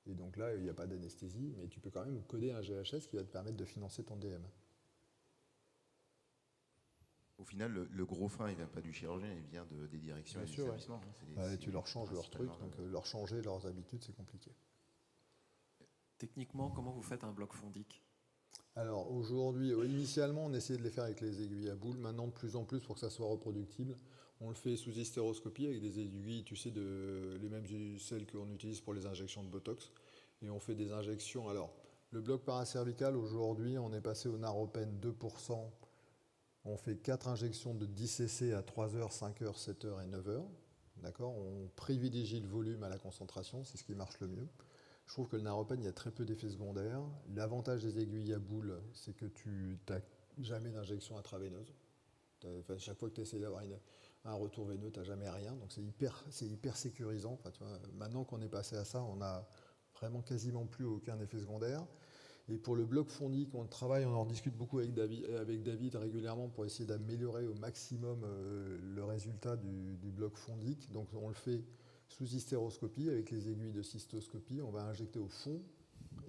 S1: Et donc là, il n'y a pas d'anesthésie, mais tu peux quand même coder un GHS qui va te permettre de financer ton DM.
S2: Au final, le gros frein, il ne vient pas du chirurgien, il vient des directions et des établissements.
S1: Ouais. Tu leur changes leur truc, donc leur changer leurs habitudes, c'est compliqué.
S10: Techniquement, comment vous faites un bloc fondique?
S1: Alors aujourd'hui, initialement, on essayait de les faire avec les aiguilles à boule. Maintenant, de plus en plus, pour que ça soit reproductible, on le fait sous hystéroscopie avec des aiguilles, tu sais, les mêmes celles qu'on utilise pour les injections de Botox. Et on fait des injections. Alors, le bloc paracervical, aujourd'hui, on est passé au Naropen 2%. On fait 4 injections de 10 cc à 3 heures, 5 heures, 7 heures et 9 heures. D'accord ? On privilégie le volume à la concentration, c'est ce qui marche le mieux. Je trouve que le Naropen, il y a très peu d'effets secondaires. L'avantage des aiguilles à boule, c'est que tu n'as jamais d'injection intraveineuse. Chaque fois que tu essaies d'avoir un retour veineux, tu n'as jamais rien. Donc c'est hyper sécurisant. Enfin, tu vois, maintenant qu'on est passé à ça, on n'a vraiment quasiment plus aucun effet secondaire. Et pour le bloc fondique, on travaille, on en discute beaucoup avec David régulièrement pour essayer d'améliorer au maximum le résultat du bloc fondique. Donc on le fait sous hystéroscopie avec les aiguilles de cystoscopie. On va injecter au fond.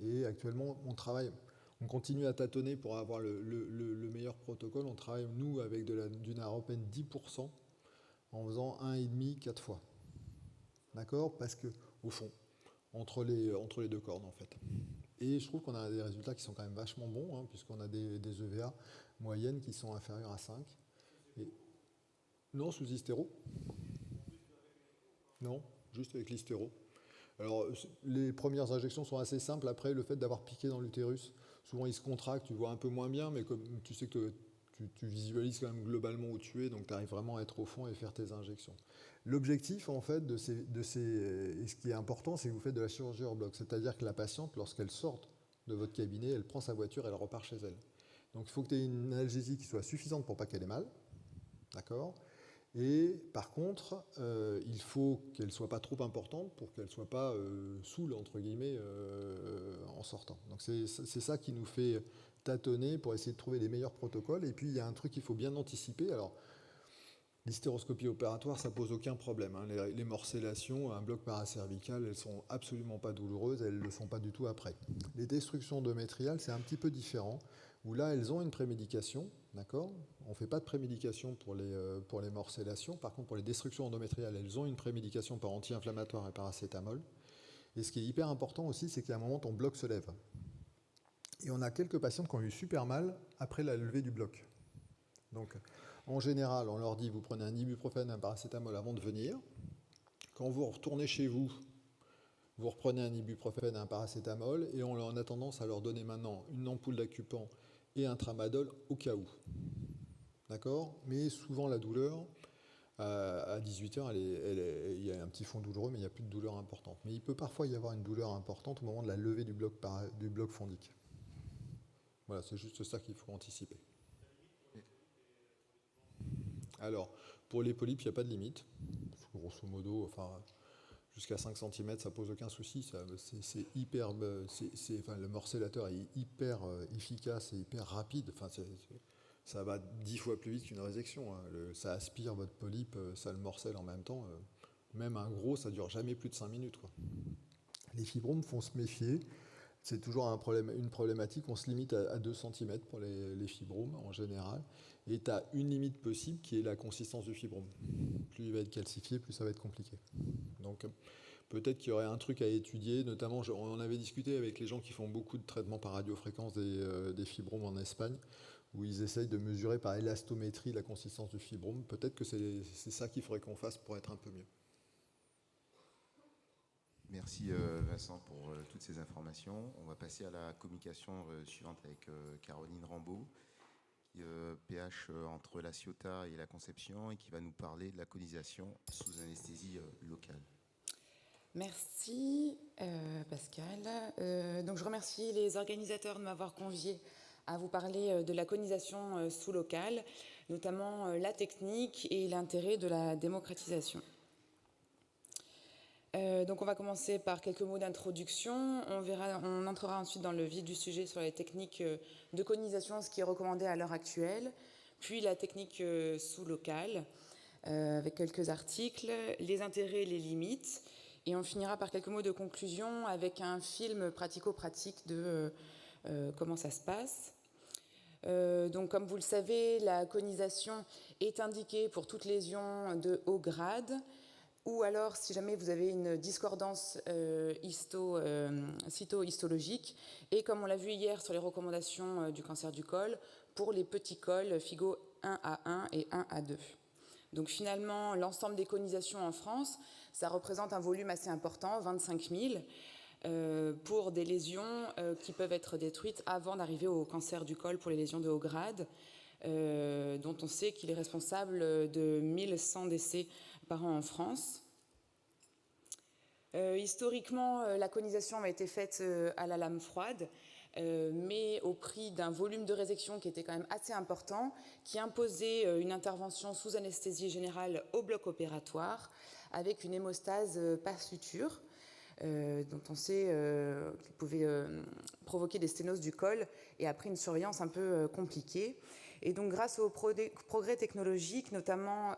S1: Et actuellement, on continue à tâtonner pour avoir le meilleur protocole. On travaille, nous, avec du Naropen 10% en faisant 1,5, 4 fois. d'accord? Parce que, au fond, entre les deux cordes, en fait. Et je trouve qu'on a des résultats qui sont quand même vachement bons, hein, puisqu'on a des EVA moyennes qui sont inférieures à 5. Et... Non, sous hystéro? Non, juste avec l'hystéro. Alors, les premières injections sont assez simples. Après, le fait d'avoir piqué dans l'utérus, souvent il se contracte, tu vois un peu moins bien, mais comme tu sais que tu visualises quand même globalement où tu es, donc tu arrives vraiment à être au fond et faire tes injections. L'objectif, en fait, et ce qui est important, c'est que vous faites de la chirurgie hors bloc. C'est-à-dire que la patiente, lorsqu'elle sort de votre cabinet, elle prend sa voiture et elle repart chez elle. Donc, il faut que tu aies une analgésie qui soit suffisante pour pas qu'elle ait mal. D'accord ? Et par contre, il faut qu'elle ne soit pas trop importante pour qu'elle ne soit pas saoule, entre guillemets, en sortant. Donc c'est ça qui nous fait tâtonner pour essayer de trouver les meilleurs protocoles. Et puis il y a un truc qu'il faut bien anticiper. Alors, l'hystéroscopie opératoire, ça pose aucun problème, hein. Les morcellations, un bloc paracervical, elles sont absolument pas douloureuses, elles ne le sont pas du tout après. Les destructions endométriales, c'est un petit peu différent, où là, elles ont une prémédication, d'accord ? On ne fait pas de prémédication pour les morcellations. Par contre, pour les destructions endométriales, elles ont une prémédication par anti-inflammatoire et paracétamol. Et ce qui est hyper important aussi, c'est qu'à un moment, ton bloc se lève. Et on a quelques patientes qui ont eu super mal après la levée du bloc. Donc, en général, on leur dit, vous prenez un ibuprofène, un paracétamol avant de venir. Quand vous retournez chez vous, vous reprenez un ibuprofène, un paracétamol, et on a tendance à leur donner maintenant une ampoule d'acupant et un tramadol au cas où. D'accord ? Mais souvent, la douleur, à 18h, il y a un petit fond douloureux, mais il n'y a plus de douleur importante. Mais il peut parfois y avoir une douleur importante au moment de la levée du bloc fondique. Voilà, c'est juste ça qu'il faut anticiper. Alors, pour les polypes, il n'y a pas de limite. Grosso modo, enfin, jusqu'à 5 cm, ça pose aucun souci. C'est hyper, le morcellateur est hyper efficace et hyper rapide. Enfin, ça va 10 fois plus vite qu'une résection, hein. Ça aspire votre polype, ça le morcelle en même temps. Même un gros, ça ne dure jamais plus de 5 minutes, quoi. Les fibromes, faut se méfier. C'est toujours une problématique. On se limite à 2 cm pour les fibromes en général. Et tu as une limite possible qui est la consistance du fibrome. Plus il va être calcifié, plus ça va être compliqué. Donc peut-être qu'il y aurait un truc à étudier, notamment on en avait discuté avec les gens qui font beaucoup de traitements par radiofréquence des fibromes en Espagne, où ils essayent de mesurer par élastométrie la consistance du fibrome. Peut-être que c'est ça qu'il faudrait qu'on fasse pour être un peu mieux.
S2: Merci Vincent pour toutes ces informations. On va passer à la communication suivante avec Caroline Rambaud, qui PH entre la Ciotat et la Conception, et qui va nous parler de la conisation sous anesthésie locale.
S11: Merci Pascal. Donc je remercie les organisateurs de m'avoir convié à vous parler de la conisation sous locale, notamment la technique et l'intérêt de la démocratisation. Donc on va commencer par quelques mots d'introduction. On entrera ensuite dans le vif du sujet sur les techniques de conisation, ce qui est recommandé à l'heure actuelle, puis la technique sous locale, avec quelques articles, les intérêts et les limites, et on finira par quelques mots de conclusion avec un film pratico-pratique de comment ça se passe. Donc comme vous le savez, la conisation est indiquée pour toute lésion de haut grade, ou alors si jamais vous avez une discordance cytohistologique, et comme on l'a vu hier sur les recommandations du cancer du col, pour les petits cols FIGO 1A1 et 1A2. Donc finalement, l'ensemble des conisations en France, ça représente un volume assez important, 25 000, pour des lésions qui peuvent être détruites avant d'arriver au cancer du col pour les lésions de haut grade, dont on sait qu'il est responsable de 1100 décès par an en France. Historiquement, la conisation a été faite à la lame froide, mais au prix d'un volume de résection qui était quand même assez important, qui imposait une intervention sous anesthésie générale au bloc opératoire, avec une hémostase pas suture, dont on sait qu'il pouvait provoquer des sténoses du col, et après une surveillance un peu compliquée. Et donc grâce aux progrès technologiques, notamment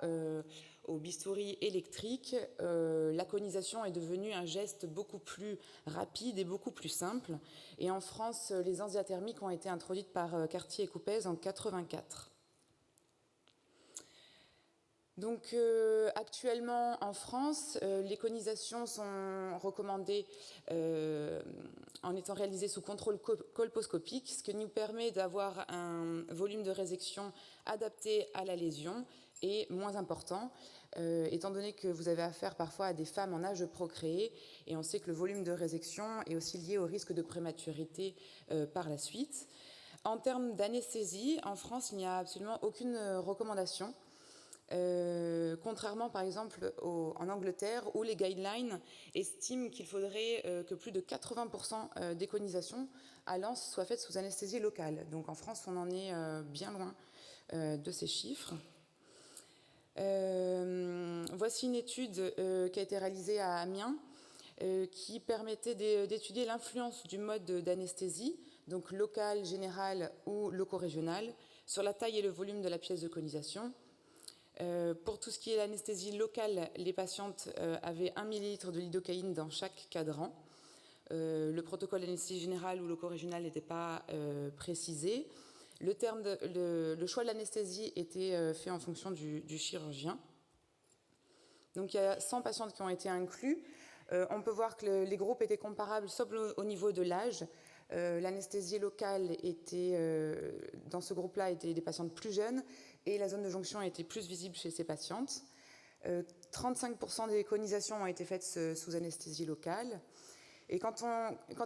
S11: au bistouri électrique, la conisation est devenue un geste beaucoup plus rapide et beaucoup plus simple. Et en France, les anses diathermiques ont été introduites par Cartier et Coupez en 1984. Donc actuellement en France, les conisations sont recommandées en étant réalisées sous contrôle colposcopique, ce qui nous permet d'avoir un volume de résection adapté à la lésion et moins important, étant donné que vous avez affaire parfois à des femmes en âge de procréer, et on sait que le volume de résection est aussi lié au risque de prématurité par la suite. En termes d'anesthésie, en France, il n'y a absolument aucune recommandation. Contrairement par exemple en Angleterre où les guidelines estiment qu'il faudrait que plus de 80% des conisations à l'anse soient faites sous anesthésie locale. Donc en France on en est bien loin de ces chiffres. Voici une étude qui a été réalisée à Amiens qui permettait d'étudier l'influence du mode d'anesthésie, donc local, général ou loco-régional, sur la taille et le volume de la pièce de conisation. Pour tout ce qui est l'anesthésie locale, les patientes avaient 1 ml de lidocaïne dans chaque cadran. Le protocole d'anesthésie générale ou loco-régionale n'était pas précisé. Le choix de l'anesthésie était fait en fonction du chirurgien. Donc il y a 100 patientes qui ont été incluses. On peut voir que les groupes étaient comparables, sauf au niveau de l'âge. L'anesthésie locale dans ce groupe-là était des patientes plus jeunes et la zone de jonction était plus visible chez ces patientes. 35% des conisations ont été faites sous anesthésie locale. Et quand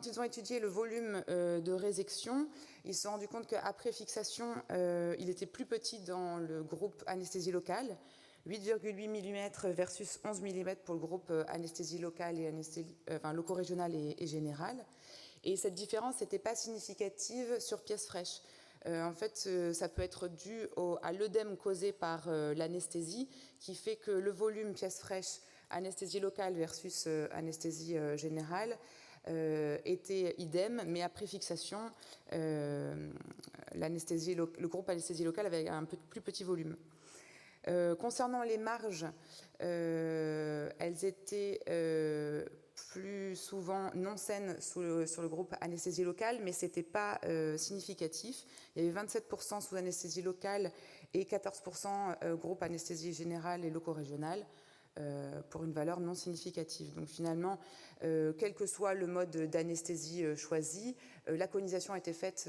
S11: ils ont étudié le volume de résection, ils se sont rendus compte qu'après fixation, il était plus petit dans le groupe anesthésie locale, 8,8 mm versus 11 mm pour le groupe anesthésie locale et loco-régionale et générale. Et cette différence n'était pas significative sur pièce fraîche. En fait, ça peut être dû à l'œdème causé par l'anesthésie, qui fait que le volume pièce fraîche, anesthésie locale versus anesthésie générale, était idem, mais après fixation, le groupe anesthésie locale avait un plus petit volume. Concernant les marges, elles étaient plus souvent non saines sur le groupe anesthésie locale, mais ce n'était pas significatif. Il y avait 27% sous anesthésie locale et 14% groupe anesthésie générale et loco-régionale pour une valeur non significative. Donc finalement, quel que soit le mode d'anesthésie choisi, la conisation a été faite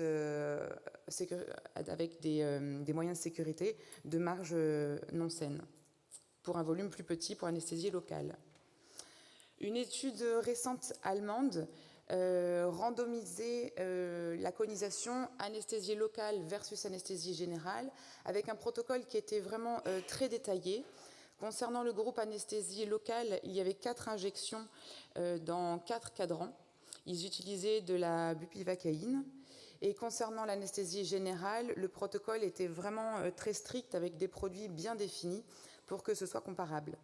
S11: avec des moyens de sécurité de marge non saine, pour un volume plus petit pour anesthésie locale. Une étude récente allemande randomisait la conisation anesthésie locale versus anesthésie générale avec un protocole qui était vraiment très détaillé. Concernant le groupe anesthésie locale, il y avait 4 injections dans 4 cadrans. Ils utilisaient de la bupivacaïne. Et concernant l'anesthésie générale, le protocole était vraiment très strict avec des produits bien définis pour que ce soit comparable.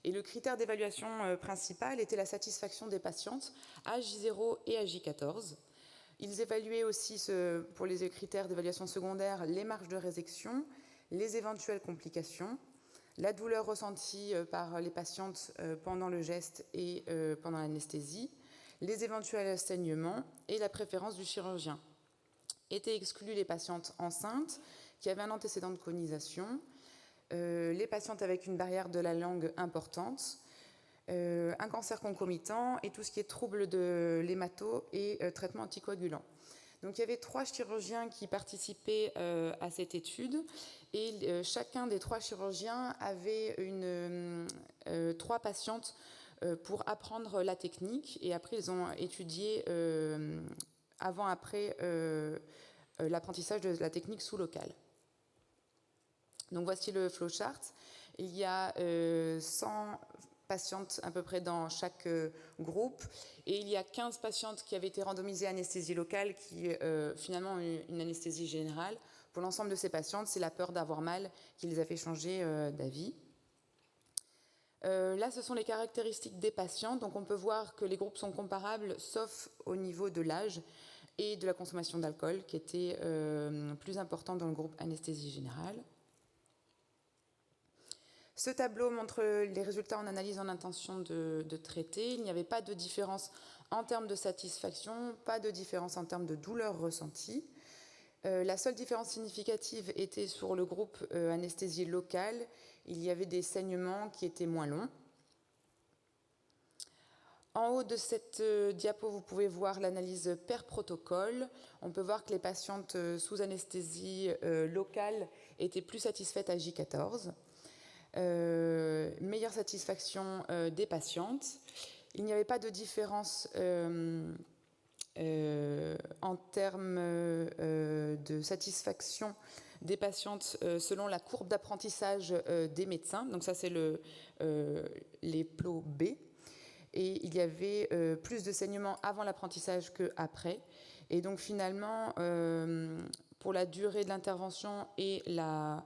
S11: Et le critère d'évaluation principal était la satisfaction des patientes à J0 et à J14. Ils évaluaient aussi, pour les critères d'évaluation secondaire, les marges de résection, les éventuelles complications, la douleur ressentie par les patientes pendant le geste et pendant l'anesthésie, les éventuels saignements et la préférence du chirurgien. Étaient exclues les patientes enceintes qui avaient un antécédent de conisation, les patientes avec une barrière de la langue importante, un cancer concomitant et tout ce qui est trouble de l'hémato et traitement anticoagulant. Donc il y avait 3 chirurgiens qui participaient à cette étude et chacun des 3 chirurgiens avait 3 patientes pour apprendre la technique et après ils ont étudié avant-après l'apprentissage de la technique sous locale. Donc voici le flowchart. Il y a 100 patientes à peu près dans chaque groupe et il y a 15 patientes qui avaient été randomisées à anesthésie locale qui finalement ont eu une anesthésie générale. Pour l'ensemble de ces patientes, c'est la peur d'avoir mal qui les a fait changer d'avis. Là, ce sont les caractéristiques des patients. Donc on peut voir que les groupes sont comparables sauf au niveau de l'âge et de la consommation d'alcool qui était plus important dans le groupe anesthésie générale. Ce tableau montre les résultats en analyse en intention de traiter. Il n'y avait pas de différence en termes de satisfaction, pas de différence en termes de douleur ressentie. La seule différence significative était sur le groupe anesthésie locale il y avait des saignements qui étaient moins longs. En haut de cette diapo, vous pouvez voir l'analyse per protocole. On peut voir que les patientes sous anesthésie locale étaient plus satisfaites à J14. Meilleure satisfaction des patientes. Il n'y avait pas de différence en termes de satisfaction des patientes selon la courbe d'apprentissage des médecins. Donc ça, c'est les plots B. Et il y avait plus de saignements avant l'apprentissage qu'après. Et donc finalement, pour la durée de l'intervention et le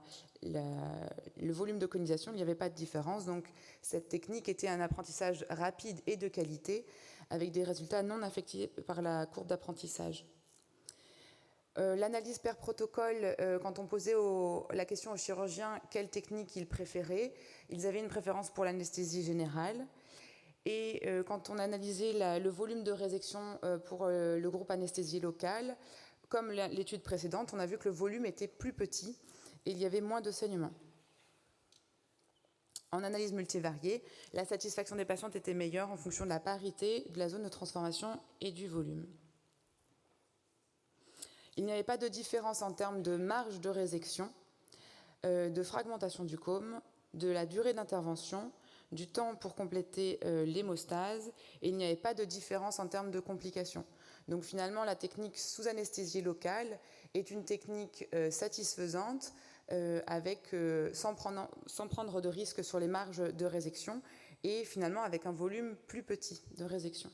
S11: volume de conisation, il n'y avait pas de différence. Donc cette technique était un apprentissage rapide et de qualité, avec des résultats non affectés par la courbe d'apprentissage. L'analyse per protocole, quand on posait la question aux chirurgiens quelle technique ils préféraient, ils avaient une préférence pour l'anesthésie générale. Et quand on analysait le volume de résection pour le groupe anesthésie locale, comme l'étude précédente, on a vu que le volume était plus petit et il y avait moins de saignements. En analyse multivariée, la satisfaction des patientes était meilleure en fonction de la parité, de la zone de transformation et du volume. Il n'y avait pas de différence en termes de marge de résection, de fragmentation du côme, de la durée d'intervention, du temps pour compléter l'hémostase, et il n'y avait pas de différence en termes de complications. Donc finalement, la technique sous anesthésie locale est une technique satisfaisante sans prendre de risque sur les marges de résection et finalement avec un volume plus petit de résection.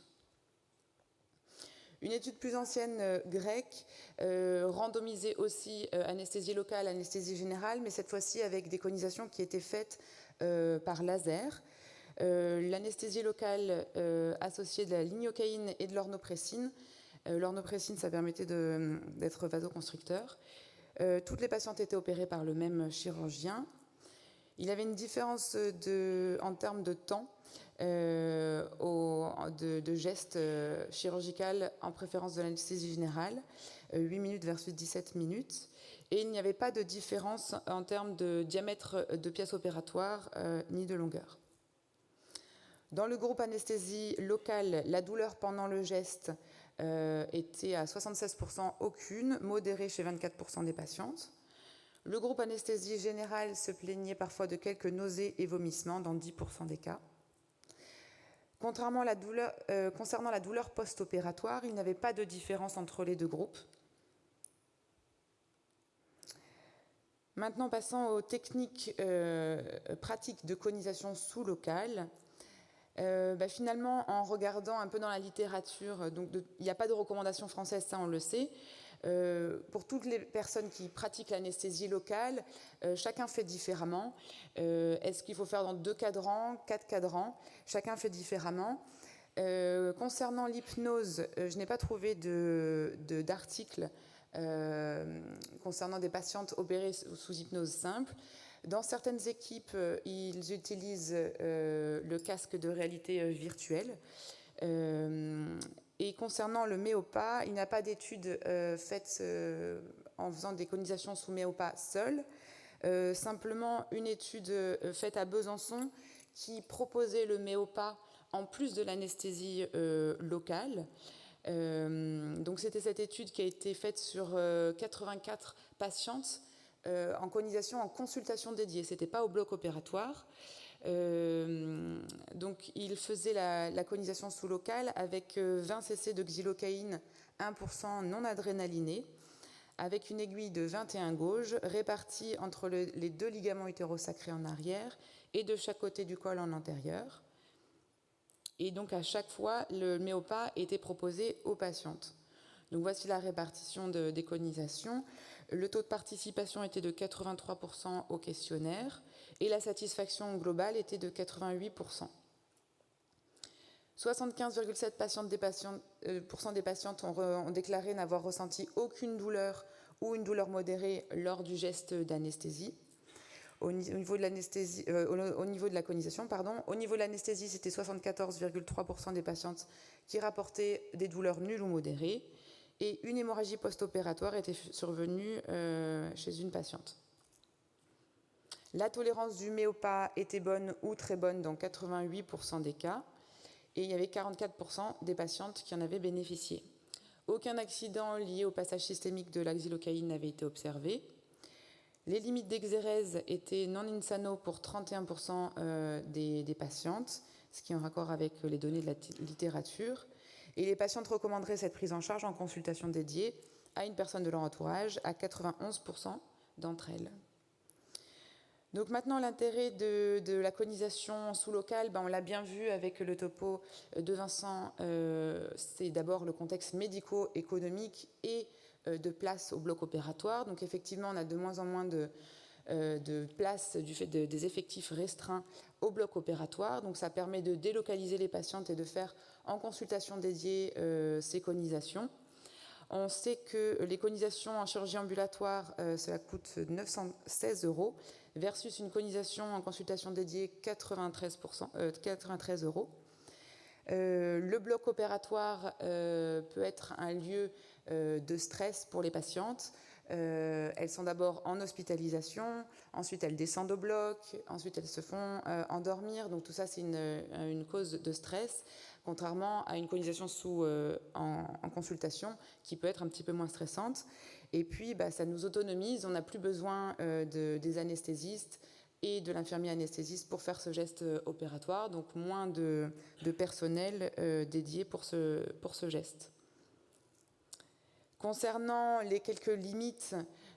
S11: Une étude plus ancienne grecque randomisait aussi anesthésie locale, anesthésie générale, mais cette fois-ci avec des conisations qui étaient faites par laser. L'anesthésie locale associée de la lignocaïne et de l'ornopressine. L'ornopressine, ça permettait d'être vasoconstricteur. Toutes les patientes étaient opérées par le même chirurgien. Il y avait une différence en termes de temps de geste chirurgical en préférence de l'anesthésie générale, 8 minutes versus 17 minutes. Et il n'y avait pas de différence en termes de diamètre de pièce opératoire ni de longueur. Dans le groupe anesthésie locale, la douleur pendant le geste était à 76% aucune, modérée chez 24% des patientes. Le groupe anesthésie générale se plaignait parfois de quelques nausées et vomissements dans 10% des cas. Concernant la douleur post-opératoire, il n'y avait pas de différence entre les deux groupes. Maintenant, passons aux techniques pratiques de conisation sous-locale. Finalement, en regardant un peu dans la littérature, donc il n'y a pas de recommandation française, ça on le sait. Pour toutes les personnes qui pratiquent l'anesthésie locale, chacun fait différemment. Est-ce qu'il faut faire dans 2 cadrans, 4 cadrans? Chacun fait différemment. Concernant l'hypnose, je n'ai pas trouvé d'article concernant des patientes opérées sous hypnose simple. Dans certaines équipes, ils utilisent le casque de réalité virtuelle. Et concernant le méopa, il n'y a pas d'études faites en faisant des conisations sous méopa seul. Simplement une étude faite à Besançon qui proposait le méopa en plus de l'anesthésie locale. Donc c'était cette étude qui a été faite sur 84 patientes en conisation en consultation dédiée. C'était pas au bloc opératoire. Donc il faisait la conisation sous locale avec 20 cc de xylocaïne 1% non adrénaliné, avec une aiguille de 21 gauge répartie entre les 2 ligaments utérosacrés en arrière et de chaque côté du col en antérieur. Et donc à chaque fois, le méopa était proposé aux patientes. Donc voici la répartition des conisations. Le taux de participation était de 83% au questionnaire et la satisfaction globale était de 88%. 75,7% des patientes ont déclaré n'avoir ressenti aucune douleur ou une douleur modérée lors du geste d'anesthésie. Au niveau de la conisation, Au niveau de l'anesthésie, c'était 74,3% des patientes qui rapportaient des douleurs nulles ou modérées. Et une hémorragie post-opératoire était survenue chez une patiente. La tolérance du méopa était bonne ou très bonne dans 88% des cas, et il y avait 44% des patientes qui en avaient bénéficié. Aucun accident lié au passage systémique de la xylocaïne n'avait été observé. Les limites d'exérèse étaient non insano pour 31% des patientes, ce qui est en raccord avec les données de la littérature. Et les patientes recommanderaient cette prise en charge en consultation dédiée à une personne de leur entourage, à 91% d'entre elles. Donc maintenant, l'intérêt de la conisation sous-locale, on l'a bien vu avec le topo de Vincent, c'est d'abord le contexte médico-économique et de place au bloc opératoire. Donc effectivement, on a de moins en moins de place du fait des effectifs restreints au bloc opératoire. Donc ça permet de délocaliser les patientes et de faire en consultation dédiée ces conisations. On sait que les conisations en chirurgie ambulatoire, cela coûte 916 € versus une conisation en consultation dédiée 93 €. Le bloc opératoire peut être un lieu de stress pour les patientes. Elles sont d'abord en hospitalisation, ensuite elles descendent au bloc, ensuite elles se font endormir. Donc tout ça, c'est une cause de stress, contrairement à une conisation en consultation qui peut être un petit peu moins stressante. Et puis, ça nous autonomise, on n'a plus besoin des anesthésistes et de l'infirmier anesthésiste pour faire ce geste opératoire, donc moins de personnel dédié pour ce geste. Concernant les quelques limites,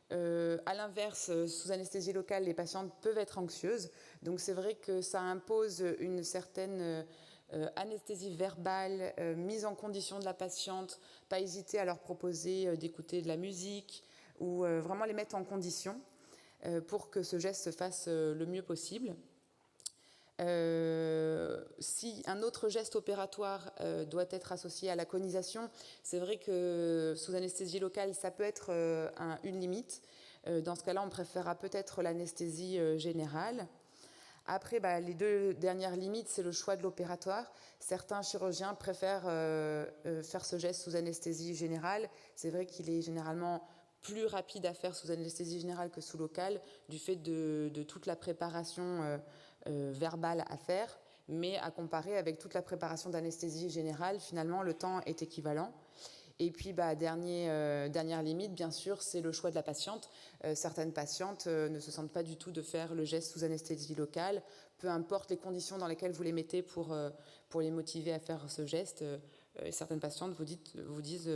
S11: à l'inverse, sous anesthésie locale, les patientes peuvent être anxieuses. Donc c'est vrai que ça impose une certaine anesthésie verbale, mise en condition de la patiente, pas hésiter à leur proposer d'écouter de la musique ou vraiment les mettre en condition pour que ce geste se fasse le mieux possible. Si un autre geste opératoire doit être associé à la conisation, c'est vrai que sous anesthésie locale, ça peut être une limite. Dans ce cas-là, on préférera peut-être l'anesthésie générale. Après, les deux dernières limites, c'est le choix de l'opératoire. Certains chirurgiens préfèrent faire ce geste sous anesthésie générale. C'est vrai qu'il est généralement plus rapide à faire sous anesthésie générale que sous locale, du fait de toute la préparation verbale à faire, mais à comparer avec toute la préparation d'anesthésie générale, finalement, le temps est équivalent. Et puis, dernière limite, bien sûr, c'est le choix de la patiente. Certaines patientes ne se sentent pas du tout de faire le geste sous anesthésie locale, peu importe les conditions dans lesquelles vous les mettez pour les motiver à faire ce geste. Certaines patientes vous disent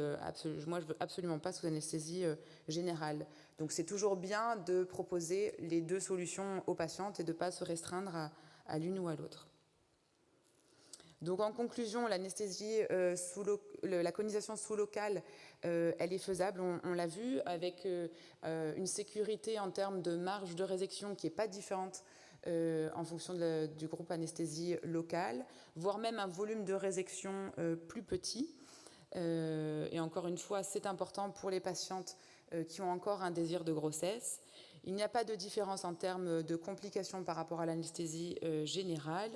S11: moi je veux absolument pas sous anesthésie générale. Donc c'est toujours bien de proposer les deux solutions aux patientes et de ne pas se restreindre à l'une ou à l'autre. Donc en conclusion, l'anesthésie la conisation sous-locale, elle est faisable, on l'a vu, avec une sécurité en termes de marge de résection qui n'est pas différente en fonction du groupe anesthésie locale, voire même un volume de résection plus petit. Et encore une fois, c'est important pour les patientes qui ont encore un désir de grossesse. Il n'y a pas de différence en termes de complications par rapport à l'anesthésie générale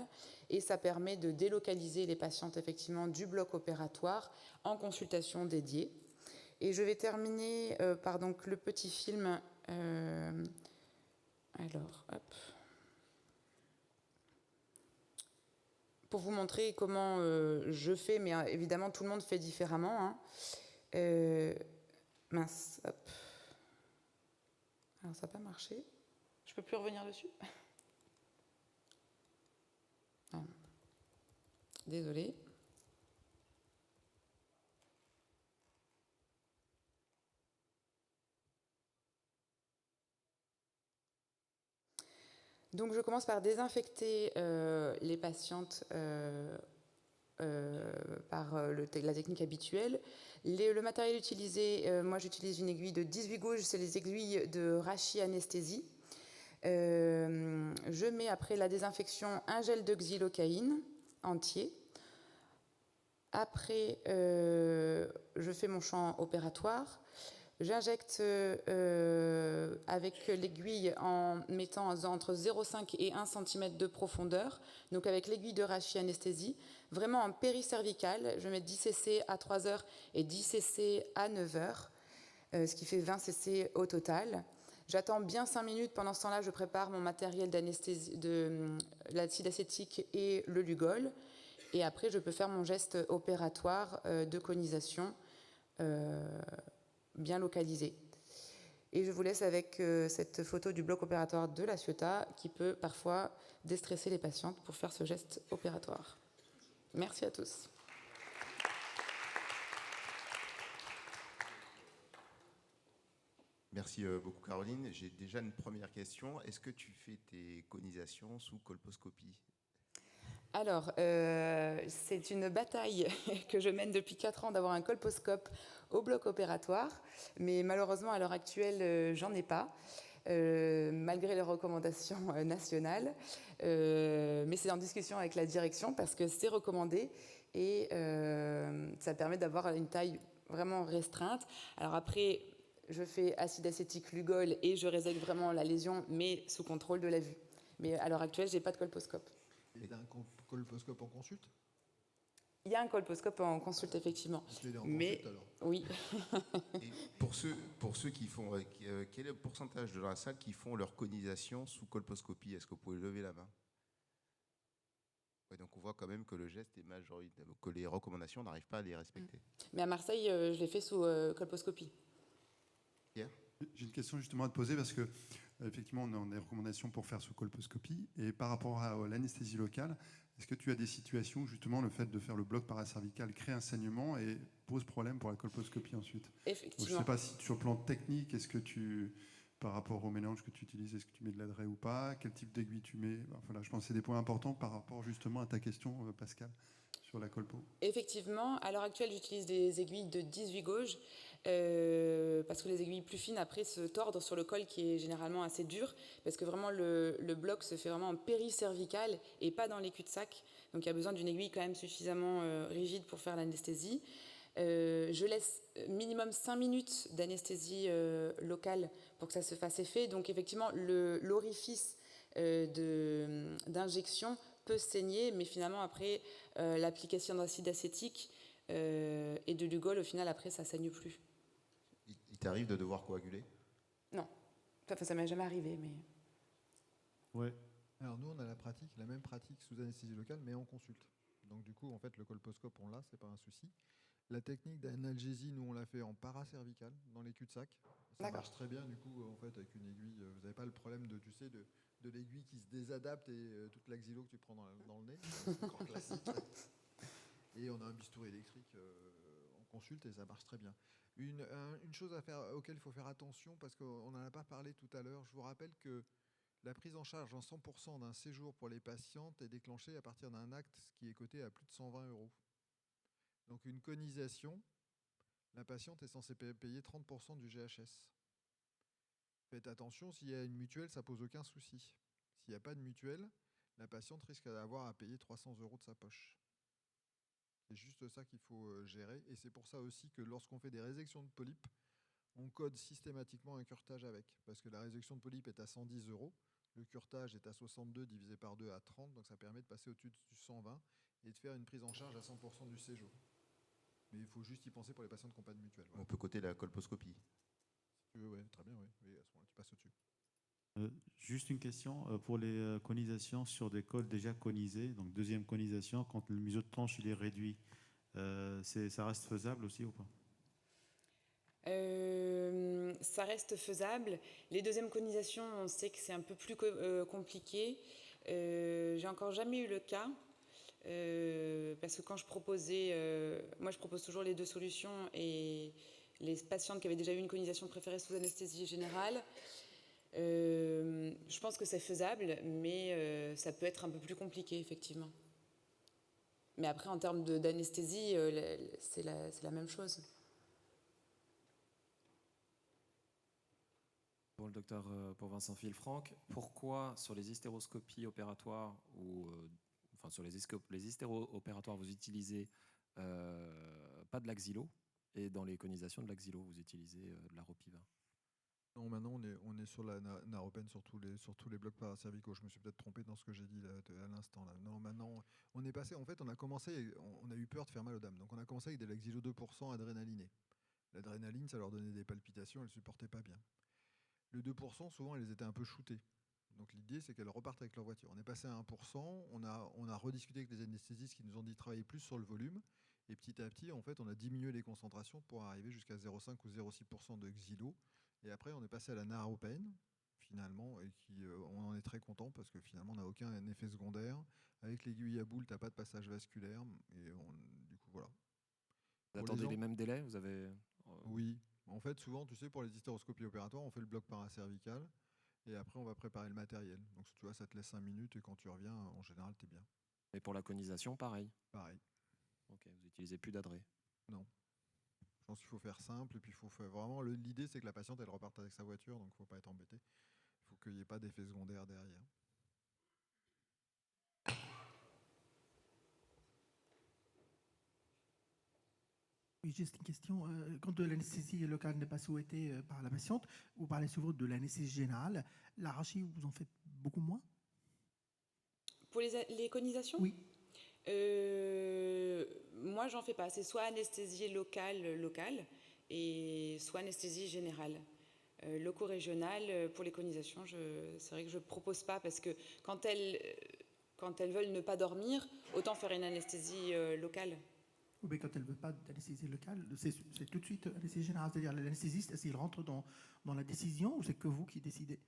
S11: et ça permet de délocaliser les patientes effectivement du bloc opératoire en consultation dédiée. Et je vais terminer par donc le petit film. Pour vous montrer comment je fais, mais évidemment tout le monde fait différemment. Mince, hop. Alors ça n'a pas marché. Je ne peux plus revenir dessus. Ah. Désolée. Donc je commence par désinfecter les patientes par la technique habituelle. Le matériel utilisé, moi j'utilise une aiguille de 18 gouges, c'est les aiguilles de Rachi Anesthésie. Je mets après la désinfection un gel de xylocaïne entier. Après, je fais mon champ opératoire. J'injecte avec l'aiguille en mettant entre 0,5 et 1 cm de profondeur, donc avec l'aiguille de Rachi Anesthésie, vraiment en péricervical. Je mets 10 cc à 3 heures et 10 cc à 9 heures, ce qui fait 20 cc au total. J'attends bien 5 minutes. Pendant ce temps-là, je prépare mon matériel d'anesthésie, de l'acide acétique et le Lugol. Et après, je peux faire mon geste opératoire de conisation bien localisé. Et je vous laisse avec cette photo du bloc opératoire de la Ciotat qui peut parfois déstresser les patientes pour faire ce geste opératoire. Merci à tous.
S2: Merci beaucoup Caroline. J'ai déjà une première question. Est-ce que tu fais tes conisations sous colposcopie?
S11: Alors, c'est une bataille que je mène depuis 4 ans d'avoir un colposcope au bloc opératoire, mais malheureusement, à l'heure actuelle, j'en ai pas, malgré les recommandations nationales. Mais c'est en discussion avec la direction parce que c'est recommandé et ça permet d'avoir une taille vraiment restreinte. Alors après, je fais acide acétique Lugol et je résèque vraiment la lésion, mais sous contrôle de la vue. Mais à l'heure actuelle, je n'ai pas de colposcope.
S1: Et tu as un colposcope en consulte?
S11: Il y a un colposcope en consulte, effectivement.
S1: Mais alors.
S11: Oui.
S2: Et pour ceux qui font, quel est le pourcentage de la salle qui font leur conisation sous colposcopie? Est-ce que vous pouvez lever la main? Ouais, donc on voit quand même que le geste est majoritaire, que les recommandations n'arrivent pas à les respecter.
S11: Mais à Marseille, je l'ai fait sous colposcopie.
S2: Pierre?
S12: J'ai une question justement à te poser parce que effectivement on a des recommandations pour faire sous colposcopie et par rapport à l'anesthésie locale, est-ce que tu as des situations où justement le fait de faire le bloc paracervical crée un saignement et pose problème pour la colposcopie ensuite?
S11: Effectivement.
S12: Donc, je ne sais pas si sur le plan technique, est-ce que tu, par rapport au mélange que tu utilises, est-ce que tu mets de l'adret ou pas? Quel type d'aiguille tu mets? Voilà, je pense que c'est des points importants par rapport justement à ta question, Pascal, sur la colpo.
S11: Effectivement, à l'heure actuelle, j'utilise des aiguilles de 18 gauges parce que les aiguilles plus fines après se tordent sur le col qui est généralement assez dur parce que vraiment le bloc se fait vraiment en péricervical et pas dans les cul-de-sac. Donc il y a besoin d'une aiguille quand même suffisamment rigide pour faire l'anesthésie. Je laisse minimum 5 minutes d'anesthésie locale pour que ça se fasse effet. Donc effectivement, l'orifice d'injection peut saigner, mais finalement après l'application d'acide acétique et de Lugol, au final après ça saigne plus.
S2: Il t'arrive de devoir coaguler?
S11: Non, enfin, ça m'est jamais arrivé, mais.
S4: Ouais.
S1: Alors nous on a la même pratique sous anesthésie locale, mais en consulte. Donc du coup en fait le colposcope on l'a, c'est pas un souci. La technique d'analgésie, nous on l'a fait en paracervical, dans les cul-de-sac. Ça marche très bien du coup en fait avec une aiguille. Vous n'avez pas le problème de l'aiguille qui se désadapte et toute l'axillo que tu prends dans le nez. C'est encore classique. Et on a un bistouri électrique en consulte et ça marche très bien. Une chose auquel il faut faire attention, parce qu'on n'en a pas parlé tout à l'heure, je vous rappelle que la prise en charge en 100% d'un séjour pour les patientes est déclenchée à partir d'un acte qui est coté à plus de 120 €. Donc une conisation, la patiente est censée payer 30% du GHS. Faites attention, s'il y a une mutuelle, ça pose aucun souci. S'il n'y a pas de mutuelle, la patiente risque d'avoir à payer 300 € de sa poche. C'est juste ça qu'il faut gérer. Et c'est pour ça aussi que lorsqu'on fait des résections de polypes, on code systématiquement un curetage avec. Parce que la résection de polype est à 110 €, le curetage est à 62 divisé par 2 à 30, donc ça permet de passer au-dessus du 120 et de faire une prise en charge à 100% du séjour. Mais il faut juste y penser pour les patients qui n'ont pas de mutuelle. Voilà.
S2: On peut coter la colposcopie.
S1: Si tu veux, ouais, très bien, oui. Oui, à ce moment-là, tu passes au-dessus.
S4: Juste une question pour les conisations sur des cols déjà conisés, donc deuxième conisation, quand le museau de tranche il est réduit, ça reste faisable aussi ou pas?
S11: Ça reste faisable. Les deuxièmes conisations, on sait que c'est un peu plus compliqué. J'ai encore jamais eu le cas. Parce que quand je proposais, moi je propose toujours les deux solutions et les patientes qui avaient déjà eu une conisation préférée sous anesthésie générale, je pense que c'est faisable, mais ça peut être un peu plus compliqué effectivement. Mais après en termes d'anesthésie, c'est la même chose.
S10: Pour le docteur, pour Vincent Villefranck, pourquoi sur les hystéroscopies opératoires ou enfin sur les hystéro-opératoires vous utilisez pas de l'axillo et dans les conisations de l'axillo vous utilisez de la Ropiva?
S1: Non, maintenant on est sur la naropène sur tous les blocs paracervicaux. Je me suis peut-être trompé dans ce que j'ai dit à l'instant là. Non, maintenant on est passé. En fait, on a eu peur de faire mal aux dames. Donc on a commencé avec de l'axillo 2% adrénaliné. L'adrénaline, ça leur donnait des palpitations, elles supportaient pas bien. Le 2%, souvent, elles étaient un peu shootées. Donc l'idée, c'est qu'elles repartent avec leur voiture. On est passé à 1%, on a rediscuté avec les anesthésistes qui nous ont dit de travailler plus sur le volume, et petit à petit, en fait, on a diminué les concentrations pour arriver jusqu'à 0,5 ou 0,6% de xylo. Et après, on est passé à la naropène, finalement, et on en est très content parce que finalement, on n'a aucun effet secondaire. Avec l'aiguille à boule, tu n'as pas de passage vasculaire, et du coup, voilà.
S10: Vous attendez les mêmes délais? Vous avez...
S1: Oui. En fait, souvent, tu sais, pour les hystéroscopies opératoires, on fait le bloc paracervical et après, on va préparer le matériel. Donc, tu vois, ça te laisse 5 minutes et quand tu reviens, en général, tu es bien.
S10: Et pour la conisation, pareil?
S1: Pareil.
S10: Ok, vous n'utilisez plus d'adresse?
S1: Non. Je pense qu'il faut faire simple et puis il faut faire vraiment. L'idée, c'est que la patiente, elle reparte avec sa voiture, donc il ne faut pas être embêté. Il faut qu'il n'y ait pas d'effet secondaire derrière.
S13: Oui, juste une question. Quand l'anesthésie locale n'est pas souhaitée par la patiente, vous parlez souvent de l'anesthésie générale. L'arachie, vous en faites beaucoup moins?
S11: Pour les conisations?
S13: Oui.
S11: Moi, j'en fais pas. C'est soit anesthésie locale, et soit anesthésie générale. Loco-régionale, pour les conisations, c'est vrai que je ne propose pas parce que quand elles veulent ne pas dormir, autant faire une anesthésie locale.
S13: Mais quand elle ne veut pas d'anesthésie locale, c'est tout de suite anesthésie générale. C'est-à-dire l'anesthésiste, est-ce qu'il rentre dans la décision ou c'est que vous qui décidez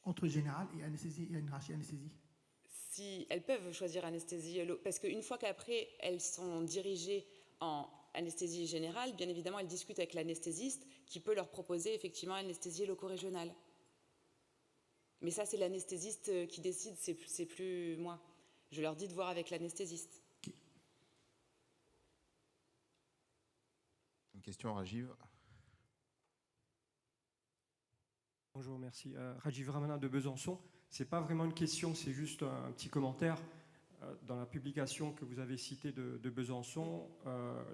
S13: entre générale et anesthésie et une anesthésie?
S11: Si elles peuvent choisir anesthésie, parce qu'une fois qu'après elles sont dirigées en anesthésie générale, bien évidemment elles discutent avec l'anesthésiste qui peut leur proposer effectivement anesthésie loco-régionale. Mais ça c'est l'anesthésiste qui décide, c'est plus moi. Je leur dis de voir avec l'anesthésiste.
S2: Une question, Rajiv.
S14: Bonjour, merci. Rajiv Ramanan de Besançon. Ce n'est pas vraiment une question, c'est juste un petit commentaire. Dans la publication que vous avez citée de Besançon,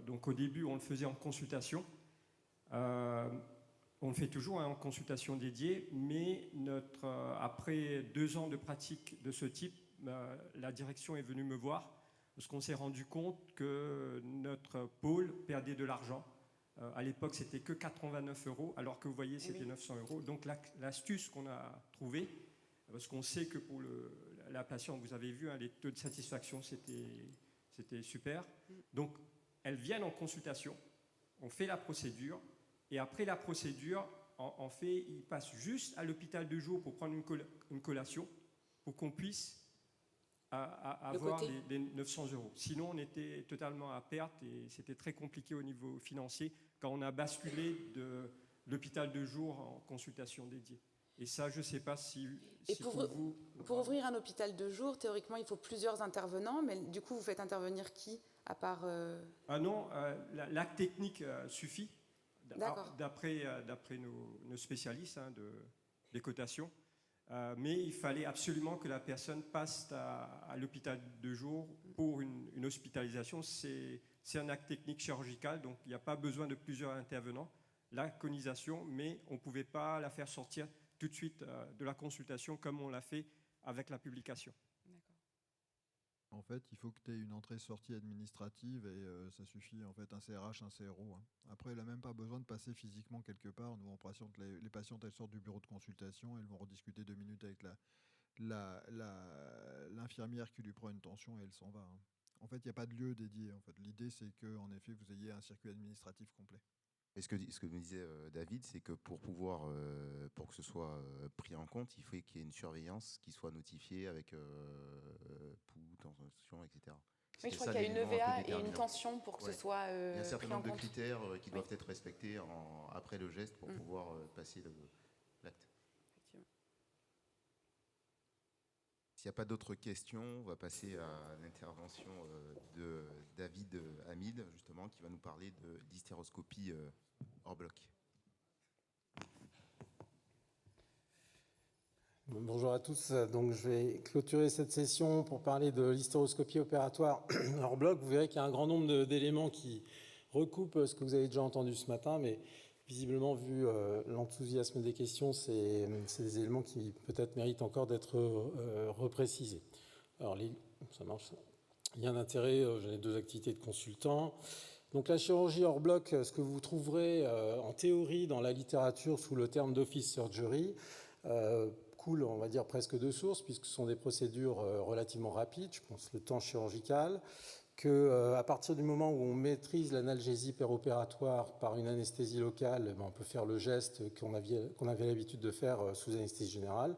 S14: donc au début, on le faisait en consultation. On le fait toujours en consultation dédiée, mais après 2 ans de pratique de ce type, la direction est venue me voir parce qu'on s'est rendu compte que notre pôle perdait de l'argent. À l'époque, c'était que 89 €, alors que vous voyez, c'était 900 €. Donc l'astuce qu'on a trouvée, parce qu'on sait que pour la patiente, vous avez vu, hein, les taux de satisfaction, c'était super. Donc, elles viennent en consultation, on fait la procédure, et après la procédure, en fait, ils passent juste à l'hôpital de jour pour prendre une collation, pour qu'on puisse avoir les 900 €. Sinon, on était totalement à perte et c'était très compliqué au niveau financier quand on a basculé de l'hôpital de jour en consultation dédiée. Et ça, je ne sais pas si
S11: pour ouvrir un hôpital de jour, théoriquement, il faut plusieurs intervenants, mais du coup, vous faites intervenir qui à part
S14: Ah non, l'acte technique suffit, d'après nos spécialistes des cotations. Mais il fallait absolument que la personne passe à l'hôpital de jour pour une hospitalisation. C'est un acte technique chirurgical, donc il n'y a pas besoin de plusieurs intervenants. La conisation, mais on ne pouvait pas la faire sortir tout de suite de la consultation comme on l'a fait avec la publication.
S1: En fait, il faut que tu aies une entrée-sortie administrative et ça suffit, en fait, un CRH, un CRO. Hein. Après, elle n'a même pas besoin de passer physiquement quelque part. Nous, les patientes, elles sortent du bureau de consultation, elles vont rediscuter 2 minutes avec l'infirmière qui lui prend une tension et elle s'en va. Hein. En fait, il n'y a pas de lieu dédié. En fait. L'idée, c'est qu'en effet, vous ayez un circuit administratif complet.
S2: Et ce que me disait David, c'est que pour que ce soit pris en compte, il faut qu'il y ait une surveillance qui soit notifiée avec pouls, tension, etc.
S11: Oui, je crois qu'il y a une EVA et une tension pour que ce soit pris en compte.
S2: Il y a un certain nombre de critères qui doivent être respectés après le geste pour pouvoir passer l'acte. S'il n'y a pas d'autres questions, on va passer à l'intervention de David Hamid, justement, qui va nous parler de l'hystéroscopie hors bloc.
S15: Bonjour à tous. Donc, je vais clôturer cette session pour parler de l'hystéroscopie opératoire hors bloc. Vous verrez qu'il y a un grand nombre d'éléments qui recoupent ce que vous avez déjà entendu ce matin, mais visiblement, vu l'enthousiasme des questions, c'est des éléments qui peut-être méritent encore d'être reprécisés. Alors, ça marche. Lien d'intérêt, j'ai 2 activités de consultant. Donc la chirurgie hors bloc, ce que vous trouverez en théorie dans la littérature sous le terme d'office surgery, coule, on va dire, presque de source, puisque ce sont des procédures relativement rapides, je pense le temps chirurgical, qu'à partir du moment où on maîtrise l'analgésie péropératoire par une anesthésie locale, on peut faire le geste qu'on avait l'habitude de faire sous anesthésie générale,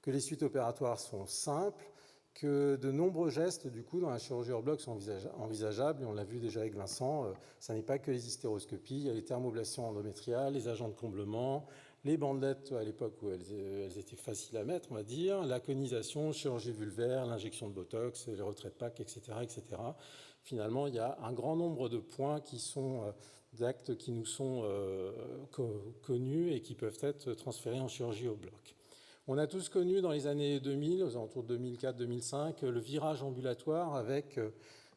S15: que les suites opératoires sont simples, que de nombreux gestes, du coup, dans la chirurgie hors bloc sont envisageables, et on l'a vu déjà avec Vincent, ça n'est pas que les hystéroscopies, il y a les thermoblations endométriales, les agents de comblement, les bandelettes à l'époque où elles étaient faciles à mettre, on va dire, la conisation, chirurgie vulvaire, l'injection de Botox, les retraits de PAC, etc., etc. Finalement, il y a un grand nombre de points qui sont d'actes qui nous sont connus et qui peuvent être transférés en chirurgie au bloc. On a tous connu dans les années 2000, aux alentours de 2004-2005, le virage ambulatoire avec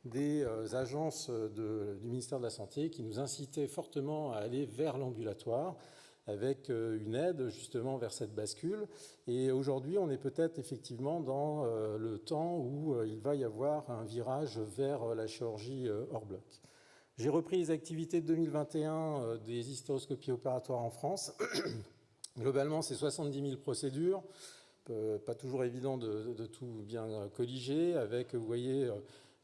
S15: des agences du ministère de la Santé qui nous incitaient fortement à aller vers l'ambulatoire, avec une aide justement vers cette bascule. Et aujourd'hui, on est peut-être effectivement dans le temps où il va y avoir un virage vers la chirurgie hors bloc. J'ai repris les activités de 2021 des hystéroscopies opératoires en France. Globalement, c'est 70 000 procédures. Pas toujours évident de tout bien colliger. Avec, vous voyez,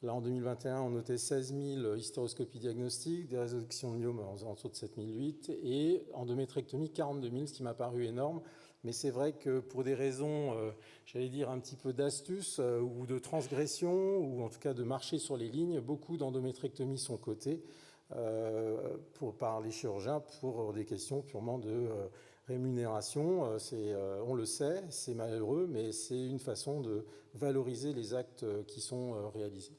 S15: là en 2021, on notait 16 000 hystéroscopies diagnostiques, des résections de myome en dessous de 7 008 et endométrectomie 42 000, ce qui m'a paru énorme. Mais c'est vrai que pour des raisons, j'allais dire, un petit peu d'astuce ou de transgression, ou en tout cas de marcher sur les lignes, beaucoup d'endométrectomies sont cotées par les chirurgiens pour des questions purement de rémunération. On le sait, c'est malheureux, mais c'est une façon de valoriser les actes qui sont réalisés.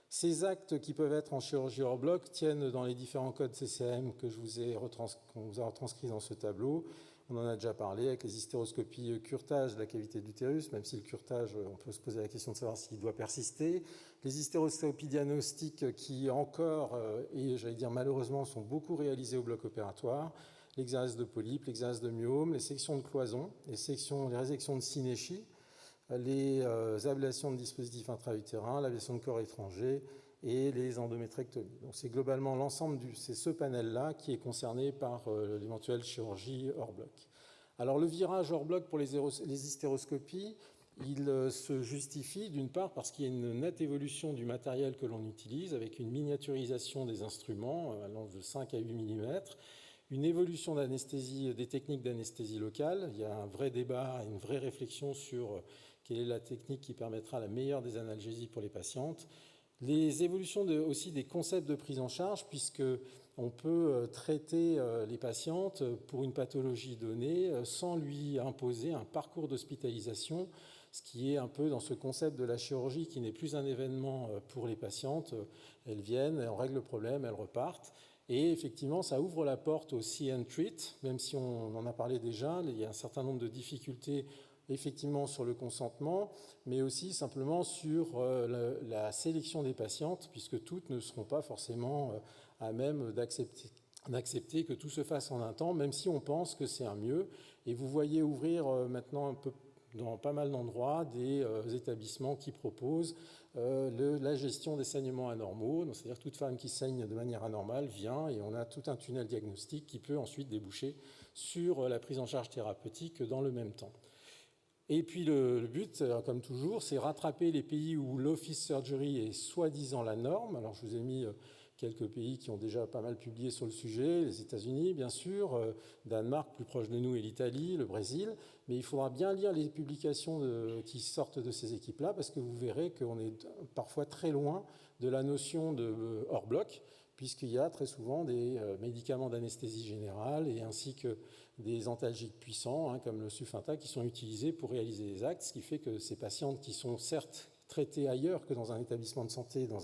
S15: Ces actes qui peuvent être en chirurgie hors bloc tiennent dans les différents codes CCM qu'on vous a retranscrits dans ce tableau. On en a déjà parlé avec les hystéroscopies curetage de la cavité de l'utérus, même si le curetage, on peut se poser la question de savoir s'il doit persister. Les hystéroscopies diagnostiques qui encore, et j'allais dire malheureusement, sont beaucoup réalisées au bloc opératoire. L'exérèse de polype, l'exérèse de myome, les sections de cloison, les résections de synéchie, les ablations de dispositifs intra-utérins, l'ablation de corps étrangers et les endométrectomies. Donc c'est globalement l'ensemble c'est ce panel-là qui est concerné par l'éventuelle chirurgie hors bloc. Alors le virage hors bloc pour les hystéroscopies, il se justifie d'une part parce qu'il y a une nette évolution du matériel que l'on utilise avec une miniaturisation des instruments allant de 5 à 8 mm, une évolution d'anesthésie, des techniques d'anesthésie locale. Il y a un vrai débat, une vraie réflexion sur quelle est la technique qui permettra la meilleure des analgésies pour les patientes. Les évolutions aussi des concepts de prise en charge, puisqu'on peut traiter les patientes pour une pathologie donnée sans lui imposer un parcours d'hospitalisation, ce qui est un peu dans ce concept de la chirurgie qui n'est plus un événement pour les patientes. Elles viennent, on règle le problème, elles repartent. Et effectivement, ça ouvre la porte au see and treat, même si on en a parlé déjà, il y a un certain nombre de difficultés effectivement sur le consentement, mais aussi simplement sur la sélection des patientes, puisque toutes ne seront pas forcément à même d'accepter que tout se fasse en un temps, même si on pense que c'est un mieux. Et vous voyez ouvrir maintenant un peu dans pas mal d'endroits des établissements qui proposent la gestion des saignements anormaux. C'est-à-dire toute femme qui saigne de manière anormale vient et on a tout un tunnel diagnostique qui peut ensuite déboucher sur la prise en charge thérapeutique dans le même temps. Et puis le but, comme toujours, c'est rattraper les pays où l'office surgery est soi-disant la norme. Alors je vous ai mis quelques pays qui ont déjà pas mal publié sur le sujet, les États-Unis bien sûr, Danemark plus proche de nous et l'Italie, le Brésil, mais il faudra bien lire les publications qui sortent de ces équipes-là parce que vous verrez qu'on est parfois très loin de la notion de hors bloc, puisqu'il y a très souvent des médicaments d'anesthésie générale et ainsi que des antalgiques puissants, comme le Sufinta, qui sont utilisés pour réaliser les actes, ce qui fait que ces patientes qui sont certes traitées ailleurs que dans un établissement de santé, dans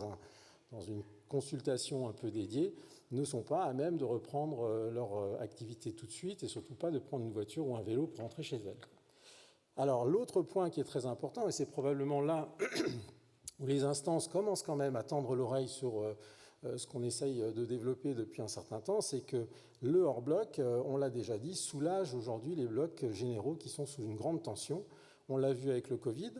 S15: une consultation un peu dédiée, ne sont pas à même de reprendre leur activité tout de suite et surtout pas de prendre une voiture ou un vélo pour rentrer chez elles. Alors l'autre point qui est très important, et c'est probablement là où les instances commencent quand même à tendre l'oreille sur ce qu'on essaye de développer depuis un certain temps, c'est que le hors-bloc, on l'a déjà dit, soulage aujourd'hui les blocs généraux qui sont sous une grande tension. On l'a vu avec le Covid.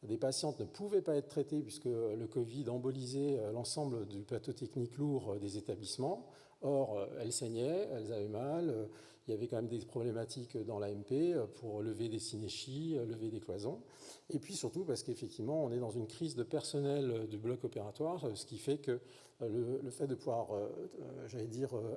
S15: des patientes ne pouvaient pas être traitées puisque le Covid embolisait l'ensemble du plateau technique lourd des établissements. Or, elles saignaient, elles avaient mal, il y avait quand même des problématiques dans l'AMP pour lever des synéchies, lever des cloisons. Et puis surtout parce qu'effectivement, on est dans une crise de personnel du bloc opératoire, ce qui fait que le fait de pouvoir,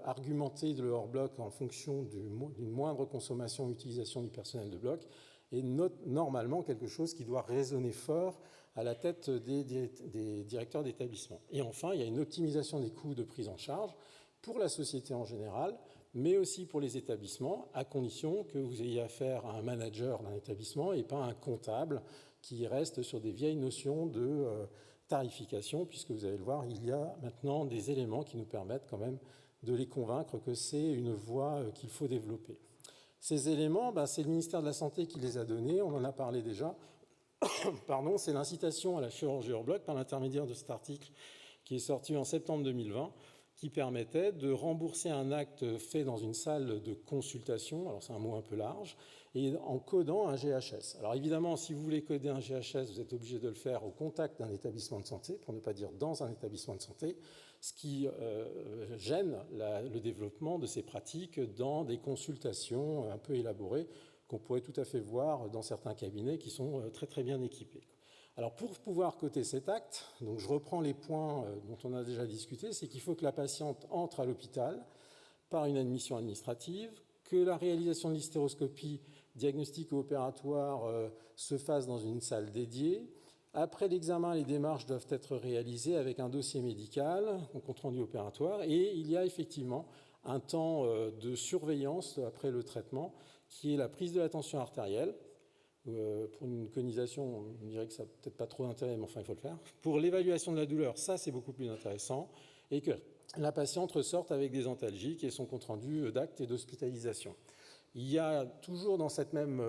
S15: argumenter le hors-bloc en fonction d'une moindre consommation, utilisation du personnel de bloc est normalement quelque chose qui doit résonner fort à la tête des directeurs d'établissement. Et enfin, il y a une optimisation des coûts de prise en charge pour la société en général, mais aussi pour les établissements, à condition que vous ayez affaire à un manager d'un établissement et pas un comptable qui reste sur des vieilles notions de tarification, puisque vous allez le voir, il y a maintenant des éléments qui nous permettent quand même de les convaincre que c'est une voie qu'il faut développer. Ces éléments, c'est le ministère de la Santé qui les a donnés, on en a parlé déjà. Pardon, c'est l'incitation à la chirurgie hors bloc par l'intermédiaire de cet article qui est sorti en septembre 2020, qui permettait de rembourser un acte fait dans une salle de consultation, alors c'est un mot un peu large, et en codant un GHS. Alors évidemment, si vous voulez coder un GHS, vous êtes obligé de le faire au contact d'un établissement de santé, pour ne pas dire dans un établissement de santé, ce qui gêne le développement de ces pratiques dans des consultations un peu élaborées qu'on pourrait tout à fait voir dans certains cabinets qui sont très très bien équipés. Alors pour pouvoir coter cet acte, donc je reprends les points dont on a déjà discuté, c'est qu'il faut que la patiente entre à l'hôpital par une admission administrative, que la réalisation de l'hystéroscopie diagnostique ou opératoire se fasse dans une salle dédiée. Après l'examen, les démarches doivent être réalisées avec un dossier médical, un compte-rendu opératoire, et il y a effectivement un temps de surveillance après le traitement qui est la prise de la tension artérielle. Pour une conisation, on dirait que ça n'a peut-être pas trop d'intérêt, mais enfin, il faut le faire. Pour l'évaluation de la douleur, ça, c'est beaucoup plus intéressant. Et que la patiente ressorte avec des antalgiques et son compte-rendu d'acte et d'hospitalisation. Il y a toujours dans cette même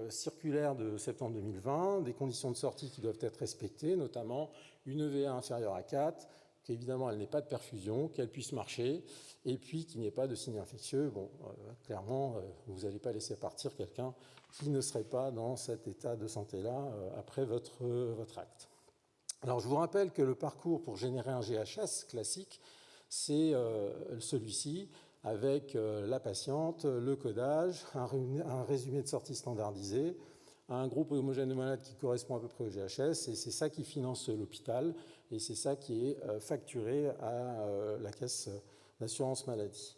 S15: circulaire de septembre 2020 des conditions de sortie qui doivent être respectées, notamment une EVA inférieure à 4, qu'évidemment, elle n'ait pas de perfusion, qu'elle puisse marcher, et puis qu'il n'y ait pas de signe infectieux. Bon, clairement, vous n'allez pas laisser partir quelqu'un qui ne serait pas dans cet état de santé-là après votre acte. Alors, je vous rappelle que le parcours pour générer un GHS classique, c'est celui-ci, avec la patiente, le codage, un résumé de sortie standardisé, un groupe homogène de malades qui correspond à peu près au GHS, et c'est ça qui finance l'hôpital, et c'est ça qui est facturé à la caisse d'assurance maladie.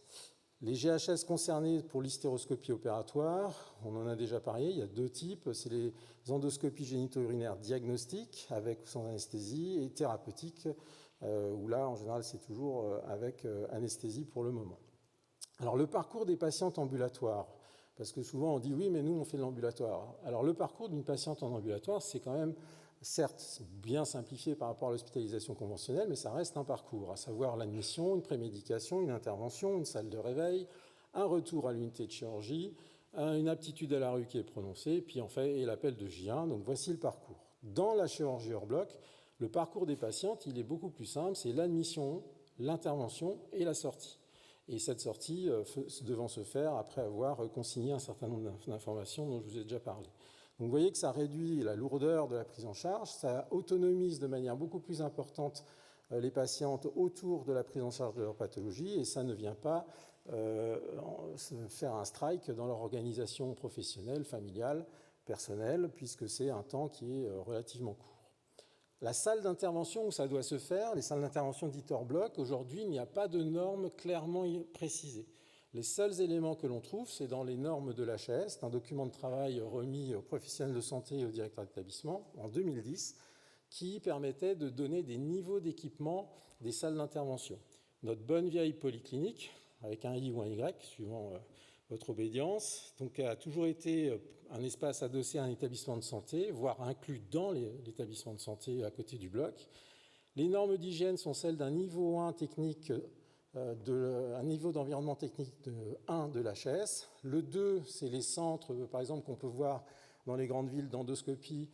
S15: Les GHS concernés pour l'hystéroscopie opératoire, on en a déjà parlé, il y a deux types, c'est les endoscopies génito-urinaires diagnostiques avec ou sans anesthésie et thérapeutiques, où là en général c'est toujours avec anesthésie pour le moment. Alors le parcours des patientes ambulatoires, parce que souvent on dit oui mais nous on fait de l'ambulatoire. Alors le parcours d'une patiente en ambulatoire c'est quand même certes bien simplifié par rapport à l'hospitalisation conventionnelle, mais ça reste un parcours, à savoir l'admission, une prémédication, une intervention, une salle de réveil, un retour à l'unité de chirurgie, une aptitude à la rue qui est prononcée, puis en fait et l'appel de J1. Donc voici le parcours. Dans la chirurgie hors bloc, le parcours des patientes il est beaucoup plus simple, c'est l'admission, l'intervention et la sortie. Et cette sortie devant se faire après avoir consigné un certain nombre d'informations dont je vous ai déjà parlé. Donc vous voyez que ça réduit la lourdeur de la prise en charge, ça autonomise de manière beaucoup plus importante les patientes autour de la prise en charge de leur pathologie et ça ne vient pas faire un strike dans leur organisation professionnelle, familiale, personnelle, puisque c'est un temps qui est relativement court. La salle d'intervention où ça doit se faire, les salles d'intervention dites hors bloc, aujourd'hui, il n'y a pas de normes clairement précisées. Les seuls éléments que l'on trouve, c'est dans les normes de l'HAS, un document de travail remis aux professionnels de santé et aux directeurs d'établissement en 2010, qui permettait de donner des niveaux d'équipement des salles d'intervention. Notre bonne vieille polyclinique, avec un I ou un Y, suivant votre obédience, donc a toujours été un espace adossé à un établissement de santé, voire inclus dans l'établissement de santé à côté du bloc. Les normes d'hygiène sont celles d'un niveau 1 technique, un niveau d'environnement technique de 1 de l'HAS. Le 2, c'est les centres, par exemple, qu'on peut voir dans les grandes villes d'endoscopie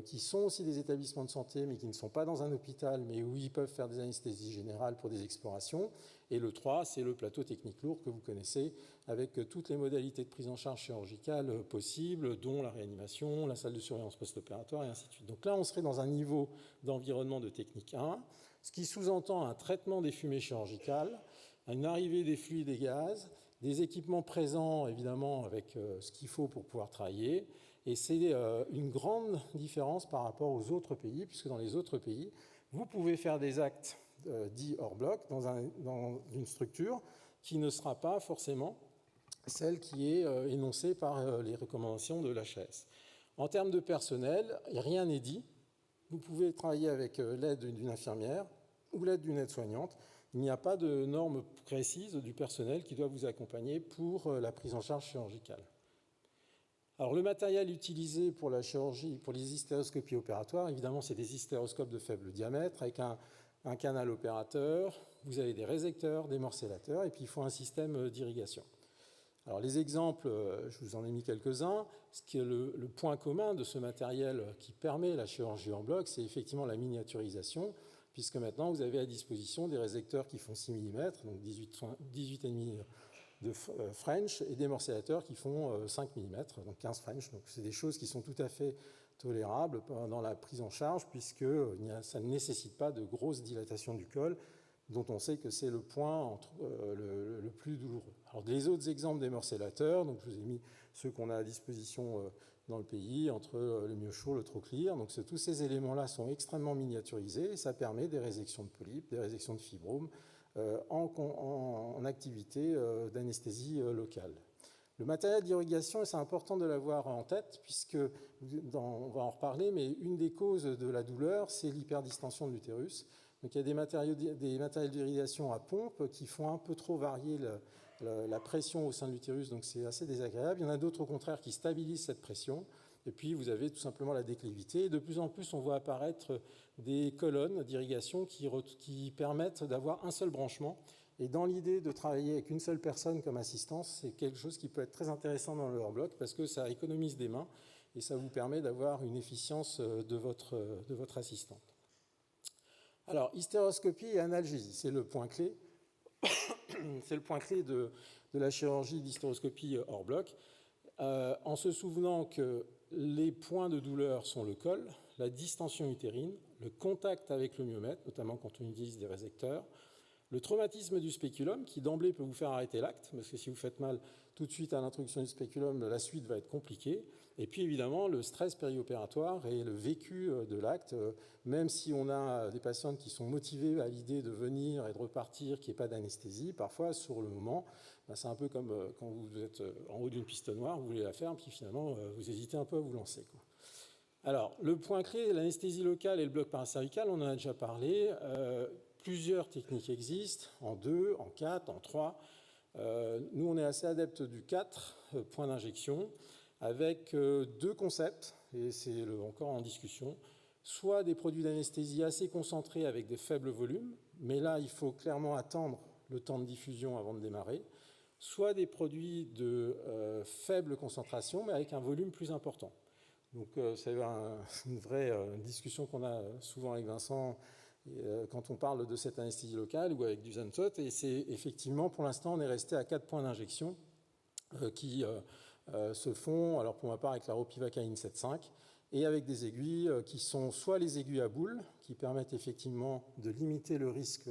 S15: qui sont aussi des établissements de santé, mais qui ne sont pas dans un hôpital, mais où ils peuvent faire des anesthésies générales pour des explorations. Et le 3, c'est le plateau technique lourd que vous connaissez, avec toutes les modalités de prise en charge chirurgicale possibles, dont la réanimation, la salle de surveillance post-opératoire, et ainsi de suite. Donc là, on serait dans un niveau d'environnement de technique 1, ce qui sous-entend un traitement des fumées chirurgicales, une arrivée des fluides et des gaz, des équipements présents, évidemment, avec ce qu'il faut pour pouvoir travailler. Et c'est une grande différence par rapport aux autres pays, puisque dans les autres pays, vous pouvez faire des actes dits hors bloc dans une structure qui ne sera pas forcément celle qui est énoncée par les recommandations de l'HAS. En termes de personnel, rien n'est dit. Vous pouvez travailler avec l'aide d'une infirmière ou l'aide d'une aide-soignante. Il n'y a pas de normes précises du personnel qui doit vous accompagner pour la prise en charge chirurgicale. Alors, le matériel utilisé pour la chirurgie, pour les hystéroscopies opératoires, évidemment, c'est des hystéroscopes de faible diamètre avec un canal opérateur. Vous avez des résecteurs, des morcellateurs, et puis il faut un système d'irrigation. Alors, les exemples, je vous en ai mis quelques-uns. Ce qui est le point commun de ce matériel qui permet la chirurgie en bloc, c'est effectivement la miniaturisation, puisque maintenant, vous avez à disposition des résecteurs qui font 6 mm, donc 18,5 de French, et des morcellateurs qui font 5 mm, donc 15 French. Donc c'est des choses qui sont tout à fait tolérables dans la prise en charge, puisque ça ne nécessite pas de grosse dilatation du col, dont on sait que c'est le point le plus douloureux. Alors les autres exemples des morcellateurs, donc je vous ai mis ceux qu'on a à disposition dans le pays, entre le MyoSure, le Troclear. Donc tous ces éléments-là sont extrêmement miniaturisés, et ça permet des résections de polypes, des résections de fibromes, en activité d'anesthésie locale. Le matériel d'irrigation, c'est important de l'avoir en tête, puisque, on va en reparler, mais une des causes de la douleur, c'est l'hyperdistension de l'utérus. Donc il y a des matériels d'irrigation à pompe qui font un peu trop varier la pression au sein de l'utérus, donc c'est assez désagréable. Il y en a d'autres, au contraire, qui stabilisent cette pression. Et puis, vous avez tout simplement la déclivité. Et de plus en plus, on voit apparaître des colonnes d'irrigation qui permettent d'avoir un seul branchement. Et dans l'idée de travailler avec une seule personne comme assistance, c'est quelque chose qui peut être très intéressant dans le hors-bloc parce que ça économise des mains et ça vous permet d'avoir une efficience de votre assistante. Alors, hystéroscopie et analgésie, c'est le point clé. C'est le point clé de la chirurgie d'hystéroscopie hors bloc, en se souvenant que les points de douleur sont le col, la distension utérine, le contact avec le myomètre, notamment quand on utilise des résecteurs, le traumatisme du spéculum, qui d'emblée peut vous faire arrêter l'acte, parce que si vous faites mal tout de suite à l'introduction du spéculum, la suite va être compliquée. Et puis évidemment, le stress périopératoire et le vécu de l'acte, même si on a des patientes qui sont motivées à l'idée de venir et de repartir, qu'il n'y ait pas d'anesthésie, parfois sur le moment, c'est un peu comme quand vous êtes en haut d'une piste noire, vous voulez la faire, puis finalement vous hésitez un peu à vous lancer, quoi. Alors, le point clé, l'anesthésie locale et le bloc paracervical, on en a déjà parlé. Plusieurs techniques existent, en 2, en 4, en 3. Nous, on est assez adeptes du 4, point d'injection, avec 2 concepts, et c'est encore en discussion, soit des produits d'anesthésie assez concentrés avec des faibles volumes, mais là, il faut clairement attendre le temps de diffusion avant de démarrer, soit des produits de faible concentration, mais avec un volume plus important. Donc, c'est une vraie discussion qu'on a souvent avec Vincent quand on parle de cette anesthésie locale ou avec du Zentot. Et c'est effectivement, pour l'instant, on est resté à 4 points d'injection qui se font, alors pour ma part, avec la ropivacaïne 7,5 et avec des aiguilles qui sont soit les aiguilles à boule, qui permettent effectivement de limiter le risque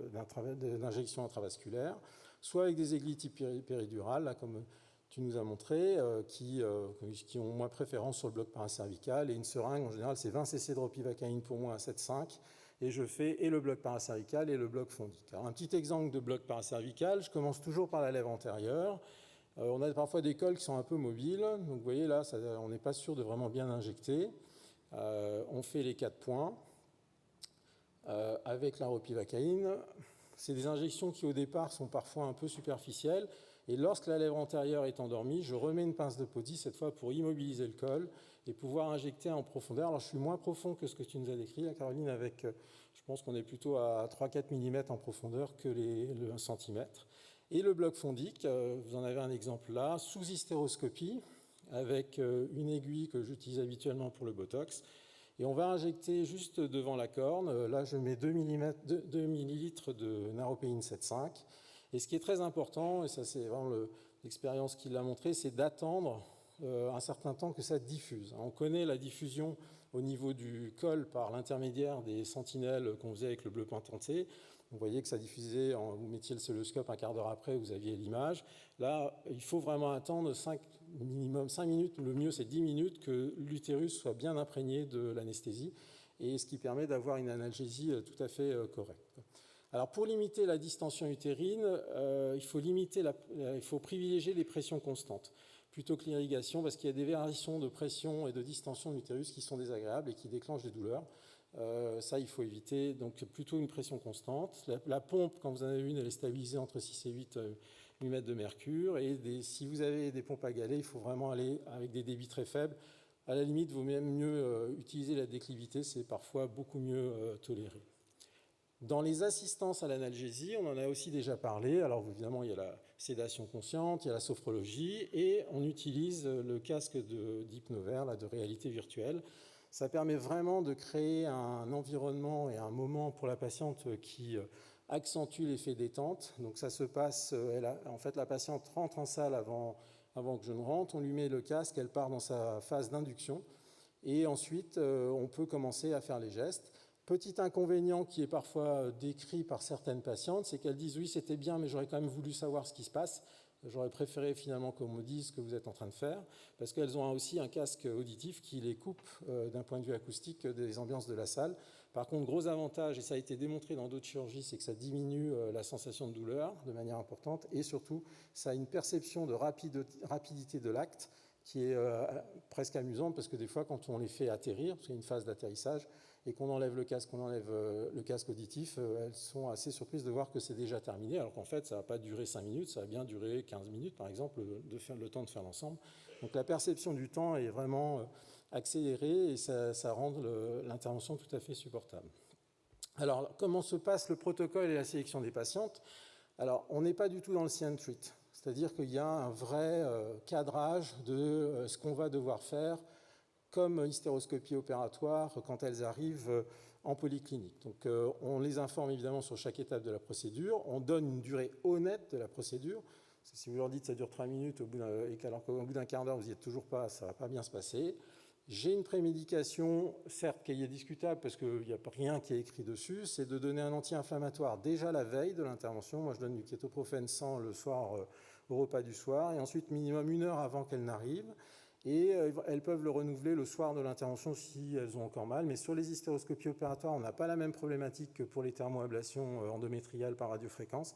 S15: d'injection intravasculaire, soit avec des aiguilles type péridurale, là, comme tu nous as montré, qui ont moins préférence sur le bloc paracervical. Et une seringue, en général, c'est 20 cc de ropivacaïne pour moi à 7,5. Et je fais et le bloc paracervical et le bloc fondique. Alors, un petit exemple de bloc paracervical, je commence toujours par la lèvre antérieure. On a parfois des cols qui sont un peu mobiles. Donc, vous voyez, là, on n'est pas sûr de vraiment bien injecter. On fait les 4 points avec la ropivacaïne. C'est des injections qui, au départ, sont parfois un peu superficielles. Et lorsque la lèvre antérieure est endormie, je remets une pince de Poti, cette fois pour immobiliser le col et pouvoir injecter en profondeur. Alors, je suis moins profond que ce que tu nous as décrit, là, Caroline, avec, je pense qu'on est plutôt à 3-4 mm en profondeur que le 1 cm. Et le bloc fondique, vous en avez un exemple là, sous hystéroscopie, avec une aiguille que j'utilise habituellement pour le Botox. Et on va injecter juste devant la corne. Là, je mets 2 ml de Naropéine 7,5. Et ce qui est très important, et ça c'est vraiment l'expérience qui l'a montré, c'est d'attendre un certain temps que ça diffuse. On connaît la diffusion au niveau du col par l'intermédiaire des sentinelles qu'on faisait avec le bleu pintanté. Vous voyez que ça diffusait, vous mettiez le celluloscope un quart d'heure après, vous aviez l'image. Là, il faut vraiment attendre minimum 5 minutes, le mieux c'est 10 minutes, que l'utérus soit bien imprégné de l'anesthésie, et ce qui permet d'avoir une analgésie tout à fait correcte. Alors pour limiter la distension utérine, il faut privilégier les pressions constantes plutôt que l'irrigation, parce qu'il y a des variations de pression et de distension de l'utérus qui sont désagréables et qui déclenchent des douleurs. Ça, il faut éviter, donc plutôt une pression constante. La pompe, quand vous en avez une, elle est stabilisée entre 6 et 8 mm de mercure. Et si vous avez des pompes à galets, il faut vraiment aller avec des débits très faibles. À la limite, il vaut même mieux utiliser la déclivité, c'est parfois beaucoup mieux toléré. Dans les assistances à l'analgésie, on en a aussi déjà parlé. Alors évidemment, il y a la sédation consciente, il y a la sophrologie, et on utilise le casque d'hypnovert, de réalité virtuelle. Ça permet vraiment de créer un environnement et un moment pour la patiente qui accentue l'effet détente. Donc ça se passe, en fait la patiente rentre en salle avant que je ne rentre, on lui met le casque, elle part dans sa phase d'induction, et ensuite on peut commencer à faire les gestes. Petit inconvénient qui est parfois décrit par certaines patientes, c'est qu'elles disent « oui, c'était bien, mais j'aurais quand même voulu savoir ce qui se passe. J'aurais préféré finalement qu'on me dise ce que vous êtes en train de faire », parce qu'elles ont aussi un casque auditif qui les coupe d'un point de vue acoustique des ambiances de la salle. Par contre, gros avantage, et ça a été démontré dans d'autres chirurgies, c'est que ça diminue la sensation de douleur de manière importante, et surtout, ça a une perception de rapidité de l'acte qui est presque amusante, parce que des fois, quand on les fait atterrir, parce qu'il y a une phase d'atterrissage, et qu'on enlève le casque, le casque auditif, elles sont assez surprises de voir que c'est déjà terminé, alors qu'en fait, ça ne va pas durer 5 minutes, ça va bien durer 15 minutes, par exemple, le temps de faire l'ensemble. Donc la perception du temps est vraiment accélérée, et ça rend l'intervention tout à fait supportable. Alors, comment se passe le protocole et la sélection des patientes? Alors, on n'est pas du tout dans le see and treat, c'est-à-dire qu'il y a un vrai cadrage de ce qu'on va devoir faire comme hystéroscopie opératoire quand elles arrivent en polyclinique. Donc on les informe évidemment sur chaque étape de la procédure, on donne une durée honnête de la procédure. Parce que si vous leur dites que ça dure 3 minutes, alors qu'au bout d'un quart d'heure vous n'y êtes toujours pas, ça ne va pas bien se passer. J'ai une prémédication, certes qui est discutable parce qu'il n'y a rien qui est écrit dessus, c'est de donner un anti-inflammatoire déjà la veille de l'intervention. Moi je donne du kétoprophène 100 le soir au repas du soir, et ensuite minimum 1 heure avant qu'elle n'arrive. Et elles peuvent le renouveler le soir de l'intervention si elles ont encore mal. Mais sur les hystéroscopies opératoires, on n'a pas la même problématique que pour les thermoablations endométriales par radiofréquence.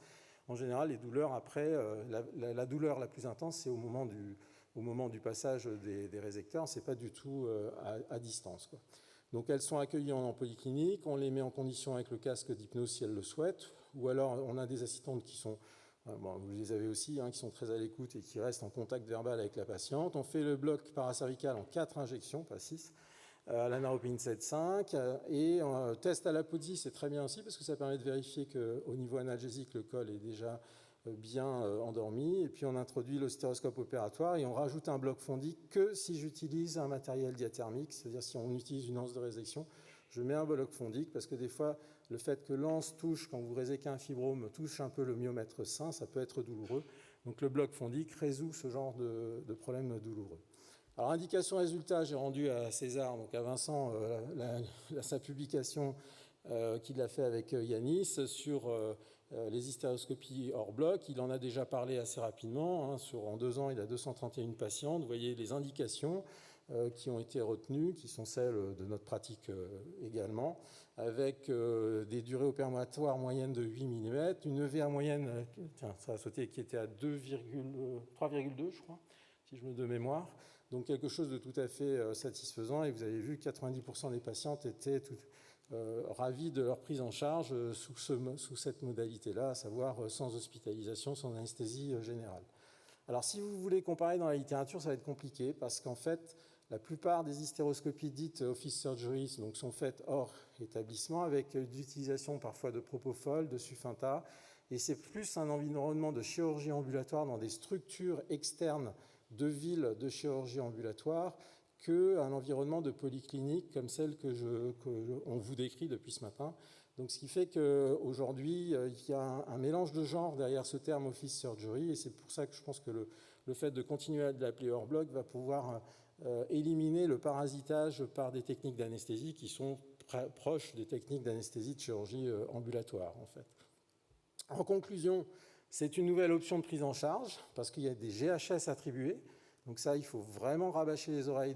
S15: En général, les douleurs après, la douleur la plus intense, c'est au moment du passage des résecteurs. Ce n'est pas du tout à distance, quoi. Donc elles sont accueillies en polyclinique, on les met en condition avec le casque d'hypnose si elles le souhaitent, ou alors on a des assistantes qui sont... Bon, vous les avez aussi, qui sont très à l'écoute et qui restent en contact verbal avec la patiente. On fait le bloc paracervical en 4 injections, pas 6, à la Naropéine 7,5. Et test à l'apodie, c'est très bien aussi parce que ça permet de vérifier qu'au niveau analgésique, le col est déjà bien endormi. Et puis on introduit l'ostéroscope opératoire et on rajoute un bloc fondique que si j'utilise un matériel diathermique, c'est-à-dire si on utilise une anse de résection, je mets un bloc fondique parce que des fois, le fait que l'anse touche, quand vous réséquez un fibrome, touche un peu le myomètre sain, ça peut être douloureux. Donc le bloc fondique résout ce genre de problème douloureux. Alors indication résultat, j'ai rendu à César, donc à Vincent, sa publication qu'il a fait avec Yanis sur les hystéroscopies hors bloc. Il en a déjà parlé assez rapidement. En 2 ans, il a 231 patientes. Vous voyez les indications qui ont été retenues, qui sont celles de notre pratique également, avec des durées opératoires moyennes de 8 mm, une EVA moyenne, ça a sauté, qui était à 3,2 je crois, si je me de mémoire, donc quelque chose de tout à fait satisfaisant, et vous avez vu que 90% des patientes étaient ravies de leur prise en charge sous cette modalité-là, à savoir sans hospitalisation, sans anesthésie générale. Alors si vous voulez comparer dans la littérature, ça va être compliqué, parce qu'en fait, la plupart des hystéroscopies dites office surgeries donc, sont faites hors établissement avec l'utilisation parfois de propofol, de Sufinta, et c'est plus un environnement de chirurgie ambulatoire dans des structures externes de ville de chirurgie ambulatoire qu'un environnement de polyclinique comme celle qu'on vous décrit depuis ce matin. Donc, ce qui fait qu'aujourd'hui, il y a un mélange de genres derrière ce terme Office Surgery, et c'est pour ça que je pense que le fait de continuer à l'appeler hors bloc va pouvoir éliminer le parasitage par des techniques d'anesthésie qui sont proches des techniques d'anesthésie de chirurgie ambulatoire, en fait. En conclusion, c'est une nouvelle option de prise en charge parce qu'il y a des GHS attribués. Donc ça, il faut vraiment rabâcher les oreilles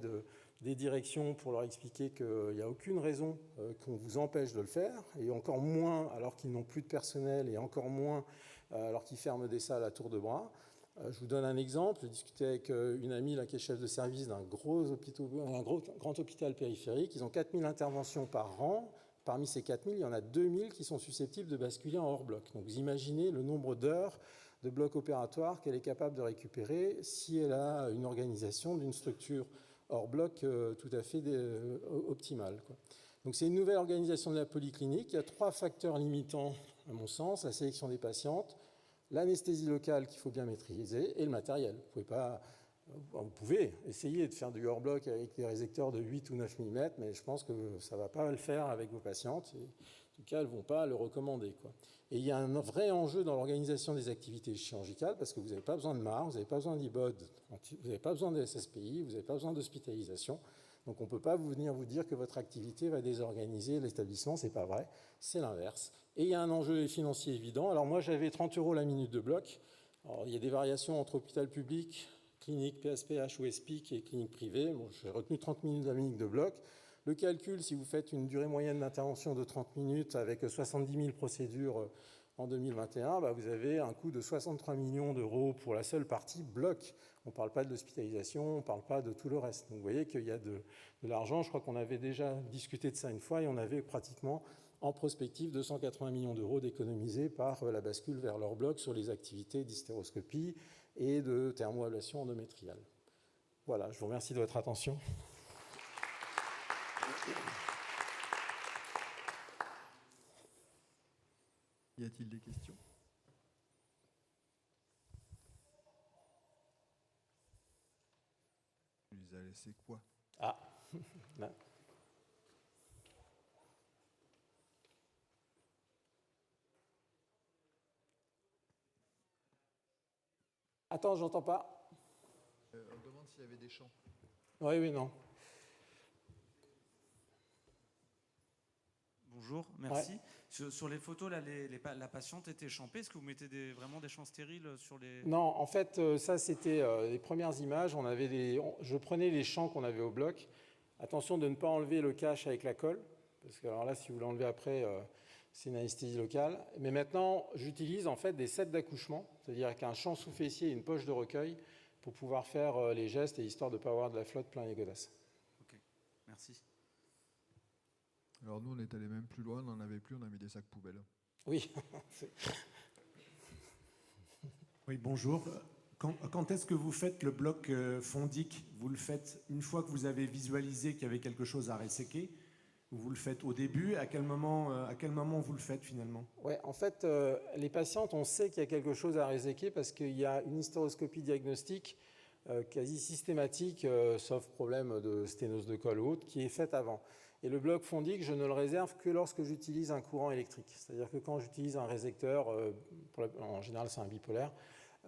S15: des directions pour leur expliquer qu'il n'y a aucune raison qu'on vous empêche de le faire, et encore moins alors qu'ils n'ont plus de personnel, et encore moins alors qu'ils ferment des salles à tour de bras. Je vous donne un exemple. J'ai discuté avec une amie là, qui est chef de service d'un grand hôpital périphérique. Ils ont 4000 interventions par an. Parmi ces 4000, il y en a 2000 qui sont susceptibles de basculer en hors bloc. Donc vous imaginez le nombre d'heures de bloc opératoire qu'elle est capable de récupérer si elle a une organisation d'une structure hors bloc tout à fait optimale, quoi. Donc c'est une nouvelle organisation de la polyclinique. Il y a 3 facteurs limitants, à mon sens: la sélection des patientes, l'anesthésie locale qu'il faut bien maîtriser et le matériel. Vous pouvez essayer de faire du hors bloc avec des résecteurs de 8 ou 9 mm, mais je pense que ça ne va pas le faire avec vos patientes. Et en tout cas, elles ne vont pas le recommander, quoi. Et il y a un vrai enjeu dans l'organisation des activités chirurgicales parce que vous n'avez pas besoin de MAR, vous n'avez pas besoin d'IBOD, vous n'avez pas besoin de SSPI, vous n'avez pas besoin d'hospitalisation. Donc on ne peut pas venir vous dire que votre activité va désorganiser l'établissement, ce n'est pas vrai, c'est l'inverse. Et il y a un enjeu financier évident. Alors moi, j'avais 30 € la minute de bloc. Alors, il y a des variations entre hôpital public, clinique PSPH ou ESPIC et clinique privée. Bon, j'ai retenu 30 minutes la minute de bloc. Le calcul, si vous faites une durée moyenne d'intervention de 30 minutes avec 70 000 procédures en 2021, vous avez un coût de 63 millions d'euros pour la seule partie bloc. On ne parle pas de l'hospitalisation, on ne parle pas de tout le reste. Donc vous voyez qu'il y a de l'argent. Je crois qu'on avait déjà discuté de ça une fois et on avait pratiquement en prospective 280 millions d'euros d'économisés par la bascule vers leur bloc sur les activités d'hystéroscopie et de thermoablation endométriale. Voilà, je vous remercie de votre attention.
S16: Y a-t-il des questions? Tu les as laissés quoi?
S15: Ah, là. Attends, j'entends pas.
S16: On demande s'il y avait des champs.
S15: Oui, non.
S17: Bonjour, merci. Ouais. Sur les photos, là, la patiente était champée. Est-ce que vous mettez vraiment des champs stériles sur les...
S15: Non, en fait, ça, c'était les premières images. Je prenais les champs qu'on avait au bloc. Attention de ne pas enlever le cache avec la colle, parce que alors là, si vous l'enlevez après, c'est une anesthésie locale. Mais maintenant, j'utilise en fait des sets d'accouchement, c'est-à-dire qu'un champ sous-fessier et une poche de recueil pour pouvoir faire les gestes et histoire de ne pas avoir de la flotte plein les godasses.
S17: Ok, merci.
S16: Alors nous, on est allé même plus loin, on n'en avait plus, on a mis des sacs poubelles.
S15: Oui.
S18: Oui, bonjour. Quand est-ce que vous faites le bloc fondique? Vous le faites une fois que vous avez visualisé qu'il y avait quelque chose à resséquer? Vous le faites au début? À quel moment vous le faites finalement?
S15: Oui, en fait, les patientes, on sait qu'il y a quelque chose à réséquer parce qu'il y a une hystéroscopie diagnostique quasi systématique, sauf problème de sténose de col ou autre, qui est faite avant. Et le bloc fondique, je ne le réserve que lorsque j'utilise un courant électrique. C'est-à-dire que quand j'utilise un résecteur, en général c'est un bipolaire,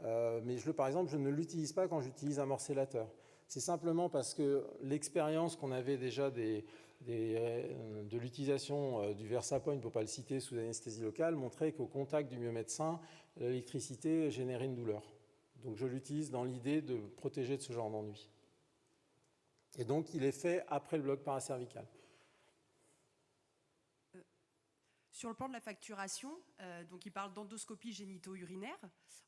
S15: mais par exemple, je ne l'utilise pas quand j'utilise un morcellateur. C'est simplement parce que l'expérience qu'on avait déjà de l'utilisation du Versapoint, pour ne pas le citer, sous anesthésie locale, montrait qu'au contact du myomédecin, l'électricité générait une douleur. Donc je l'utilise dans l'idée de protéger de ce genre d'ennui. Et donc il est fait après le bloc paracervical.
S9: Sur le plan de la facturation, donc il parle d'endoscopie génito-urinaire.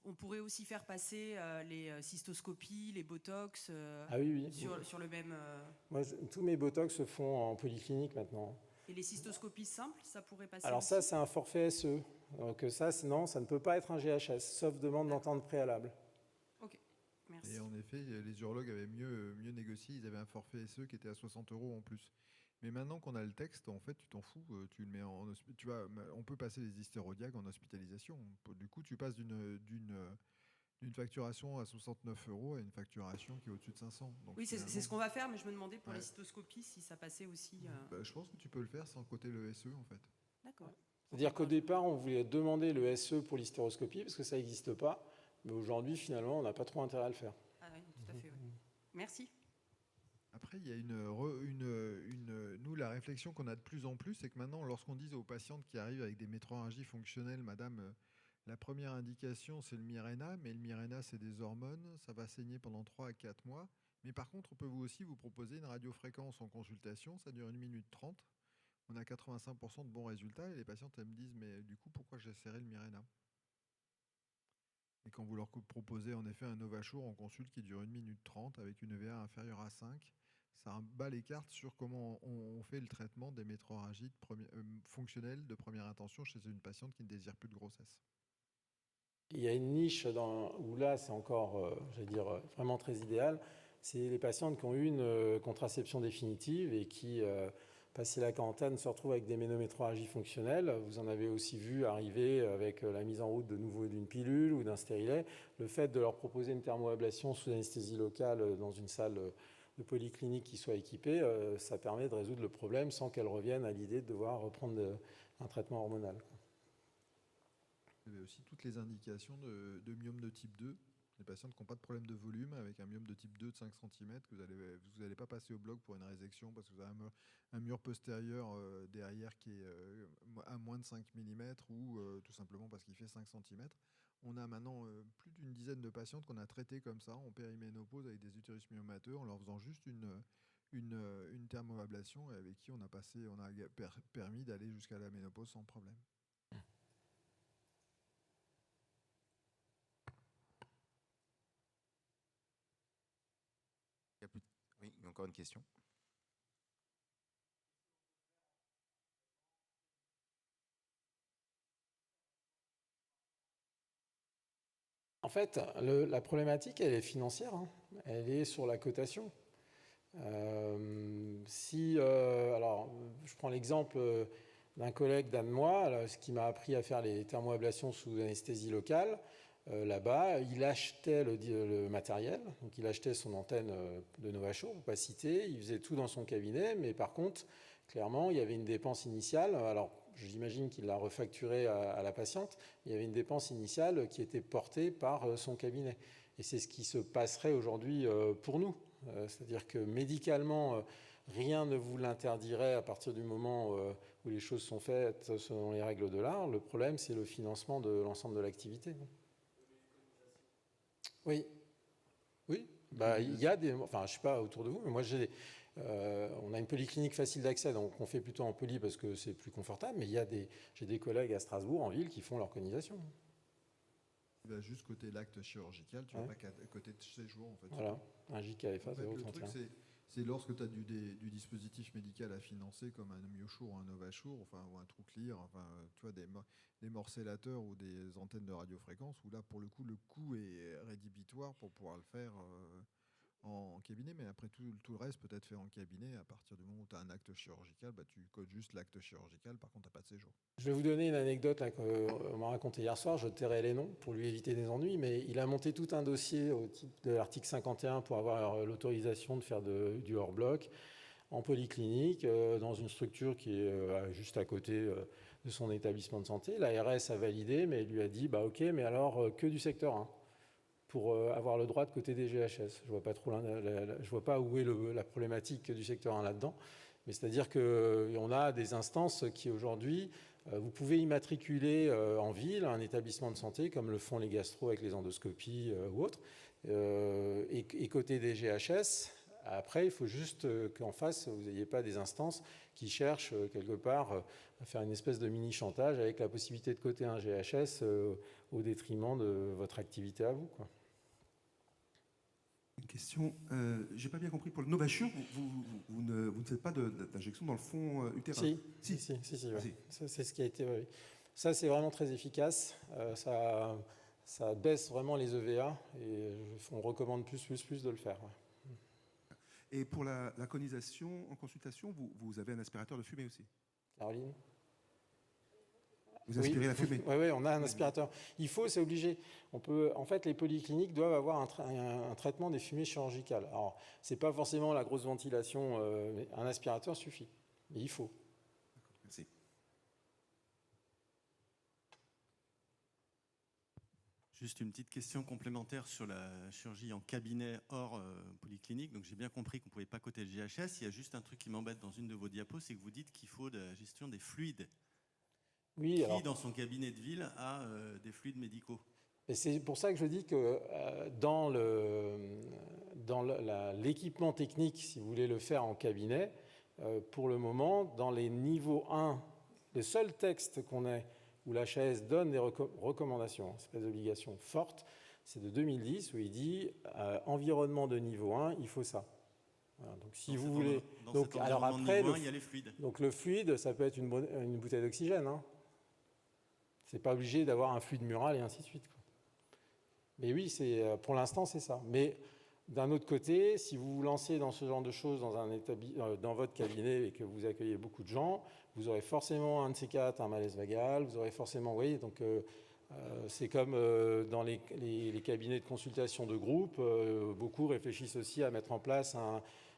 S9: On pourrait aussi faire passer les cystoscopies, les botox sur le même...
S15: Moi, tous mes botox se font en polyclinique maintenant.
S9: Et les cystoscopies simples, ça pourrait passer
S15: Alors
S9: aussi.
S15: ça, c'est un forfait SE. Donc ça, non, ça ne peut pas être un GHS, sauf demande d'entente préalable.
S9: Ok, merci.
S16: Et en effet, les urologues avaient mieux négocié, ils avaient un forfait SE qui était à 60 € en plus. Mais maintenant qu'on a le texte, en fait, tu t'en fous, tu le mets on peut passer les hystérodiagues en hospitalisation. Du coup, tu passes d'une d'une facturation à 69 € à une facturation qui est au-dessus de 500. Donc
S9: Oui, c'est ce qu'on va faire, mais je me demandais pour
S16: Ouais.
S9: les cystoscopies si ça passait aussi.
S16: Bah, je pense que tu peux le faire sans côté le SE en fait.
S9: D'accord.
S15: C'est-à-dire qu'au départ, on voulait demander le SE pour l'hystéroscopie parce que ça n'existe pas. Mais aujourd'hui, finalement, on n'a pas trop intérêt à le faire.
S9: Ah oui, tout à fait. Oui. Merci.
S16: Après, il y a nous, la réflexion qu'on a de plus en plus, c'est que maintenant, lorsqu'on dit aux patientes qui arrivent avec des métrorragies fonctionnelles, madame, la première indication, c'est le Mirena, mais le Mirena, c'est des hormones, ça va saigner pendant 3 à 4 mois. Mais par contre, on peut aussi vous proposer une radiofréquence en consultation, ça dure 1 minute 30. On a 85% de bons résultats et les patientes, elles me disent, mais du coup, pourquoi j'ai serré le Mirena? Et quand vous leur proposez en effet un Novashour en consulte qui dure 1 minute 30 avec une EVA inférieure à 5, ça bat les cartes sur comment on fait le traitement des métrorragies fonctionnelles de première intention chez une patiente qui ne désire plus de grossesse.
S15: Il y a une niche où là, c'est encore, j'allais dire, vraiment très idéal. C'est les patientes qui ont eu une contraception définitive et qui, passé la quarantaine, se retrouvent avec des ménométrorragies fonctionnelles. Vous en avez aussi vu arriver avec la mise en route de nouveau d'une pilule ou d'un stérilet. Le fait de leur proposer une thermoablation sous anesthésie locale dans une salle de polyclinique qui soit équipée, ça permet de résoudre le problème sans qu'elles reviennent à l'idée de devoir reprendre un traitement hormonal.
S16: Vous avez aussi toutes les indications de myome de type 2. Les patientes qui n'ont pas de problème de volume avec un myome de type 2 de 5 cm, que vous n'allez pas passer au bloc pour une résection parce que vous avez un mur postérieur derrière qui est à moins de 5 mm ou tout simplement parce qu'il fait 5 cm. On a maintenant plus d'une dizaine de patientes qu'on a traitées comme ça en périménopause avec des utérus myomateux en leur faisant juste une thermoablation et avec qui on a permis d'aller jusqu'à la ménopause sans problème.
S2: Oui, il y a encore une question.
S15: En fait, la problématique, elle est financière. Hein. Elle est sur la cotation. Alors, je prends l'exemple d'un collègue danois, ce qui m'a appris à faire les thermoablations sous anesthésie locale. Là-bas, il achetait le matériel, donc il achetait son antenne de Novashour, pour ne pas citer, il faisait tout dans son cabinet, mais par contre, clairement, il y avait une dépense initiale. Alors, j'imagine qu'il l'a refacturé à la patiente. Il y avait une dépense initiale qui était portée par son cabinet. Et c'est ce qui se passerait aujourd'hui pour nous. C'est-à-dire que médicalement, rien ne vous l'interdirait à partir du moment où les choses sont faites selon les règles de l'art. Le problème, c'est le financement de l'ensemble de l'activité. Oui. Oui. Bah, il y a des... Enfin, je ne sais pas autour de vous, mais moi, on a une polyclinique facile d'accès, donc on fait plutôt en poly parce que c'est plus confortable, mais j'ai des collègues à Strasbourg, en ville, qui font l'organisation.
S16: Tu vas juste côté l'acte chirurgical, tu ne vas pas côté de séjour. En fait.
S15: Voilà, un JKFA 031.
S16: Le truc, c'est lorsque tu as du dispositif médical à financer, comme un Myoshur ou un Novashour, ou un TrueClear, tu vois, des morcellateurs ou des antennes de radiofréquence, où là, pour le coup, le coût est rédhibitoire pour pouvoir le faire en cabinet, mais après tout le reste peut être fait en cabinet. À partir du moment où tu as un acte chirurgical, tu codes juste l'acte chirurgical, par contre tu n'as pas de séjour.
S15: Je vais vous donner une anecdote qu'on m'a racontée hier soir, je tairai les noms pour lui éviter des ennuis, mais il a monté tout un dossier au type de l'article 51 pour avoir l'autorisation de faire du hors-bloc en polyclinique, dans une structure qui est juste à côté de son établissement de santé. L'ARS a validé, mais il lui a dit, bah ok, mais alors que du secteur 1. Pour avoir le droit de côté des GHS. Je ne vois pas où est la problématique du secteur 1 là-dedans. Mais c'est-à-dire qu'on a des instances qui aujourd'hui, vous pouvez immatriculer en ville un établissement de santé, comme le font les gastro avec les endoscopies ou autres. Et côté des GHS, après, il faut juste qu'en face, vous n'ayez pas des instances qui cherchent quelque part à faire une espèce de mini-chantage avec la possibilité de coter un GHS au détriment de votre activité à vous, quoi.
S19: Une question, j'ai pas bien compris, pour le Novashour, vous ne faites pas d'injection dans le fond utérin?
S15: Si, ouais. C'est ce qui a été... Oui. Ça, c'est vraiment très efficace. Ça baisse vraiment les EVA et on recommande plus de le faire. Ouais.
S19: Et pour la conisation en consultation, vous avez un aspirateur de fumée aussi?
S15: Caroline?
S19: Vous aspirez la fumée.
S15: Oui, on a un aspirateur. Il faut, c'est obligé. En fait, les polycliniques doivent avoir un traitement des fumées chirurgicales. Alors, c'est pas forcément la grosse ventilation, mais un aspirateur suffit. Mais il faut.
S19: Merci.
S20: Juste une petite question complémentaire sur la chirurgie en cabinet hors polyclinique. Donc j'ai bien compris qu'on ne pouvait pas coter le GHS. Il y a juste un truc qui m'embête dans une de vos diapos, c'est que vous dites qu'il faut de la gestion des fluides.
S15: Oui,
S20: Qui,
S15: alors,
S20: dans son cabinet de ville, a des fluides médicaux?
S15: et c'est pour ça que je dis que dans l'équipement technique, si vous voulez le faire en cabinet, pour le moment, dans les niveaux 1, le seul texte qu'on ait où l'HAS donne des recommandations, c'est pas des obligations fortes, c'est de 2010 où il dit environnement de niveau 1, il faut ça. Voilà, donc si vous voulez, donc alors après,
S20: il y a les fluides.
S15: Donc le fluide, ça peut être une bouteille d'oxygène. Hein. C'est pas obligé d'avoir un fluide mural et ainsi de suite. Quoi. Mais oui, pour l'instant c'est ça. Mais d'un autre côté, si vous vous lancez dans ce genre de choses dans votre cabinet et que vous accueillez beaucoup de gens, vous aurez forcément un de ces quatre, un malaise vagal, vous aurez forcément, vous voyez, donc c'est comme dans les cabinets de consultation de groupe, beaucoup réfléchissent aussi à mettre en place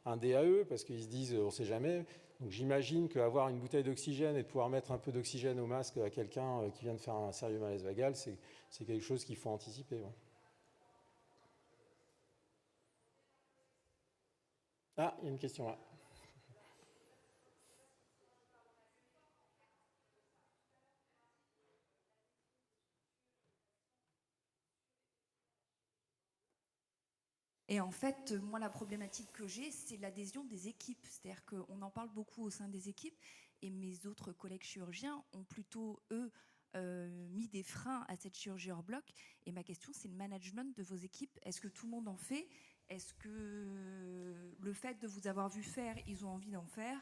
S15: un DAE parce qu'ils se disent on ne sait jamais. Donc j'imagine qu'avoir une bouteille d'oxygène et de pouvoir mettre un peu d'oxygène au masque à quelqu'un qui vient de faire un sérieux malaise vagal, c'est quelque chose qu'il faut anticiper. Ouais. Ah, il y a une question là.
S21: Et en fait, moi, la problématique que j'ai, c'est l'adhésion des équipes. C'est-à-dire qu'on en parle beaucoup au sein des équipes, et mes autres collègues chirurgiens ont plutôt, eux, mis des freins à cette chirurgie hors bloc. Et ma question, c'est le management de vos équipes. Est-ce que tout le monde en fait? Est-ce que le fait de vous avoir vu faire, ils ont envie d'en faire?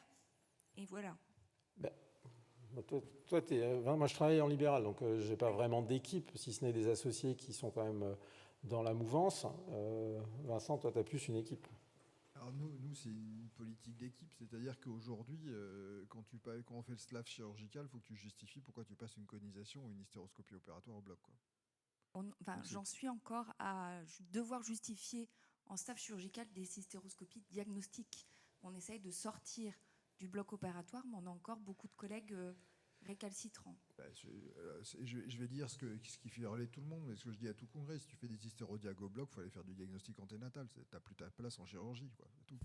S21: Et voilà.
S15: Moi, je travaille en libéral, donc je n'ai pas vraiment d'équipe, si ce n'est des associés qui sont quand même dans la mouvance. Vincent, toi, tu as plus une équipe.
S16: Alors nous c'est une politique d'équipe, c'est-à-dire qu'aujourd'hui, quand on fait le SLAF chirurgical, il faut que tu justifies pourquoi tu passes une conisation ou une hystéroscopie opératoire au bloc. Quoi.
S21: J'en suis encore à devoir justifier en staff chirurgical des hystéroscopies diagnostiques. On essaye de sortir du bloc opératoire, mais on a encore beaucoup de collègues récalcitrants.
S16: Je vais dire ce qui fait hurler tout le monde, mais ce que je dis à tout congrès, si tu fais des hystérodiag au bloc, il faut aller faire du diagnostic anténatal. Tu n'as plus ta place en chirurgie. Quoi, tout.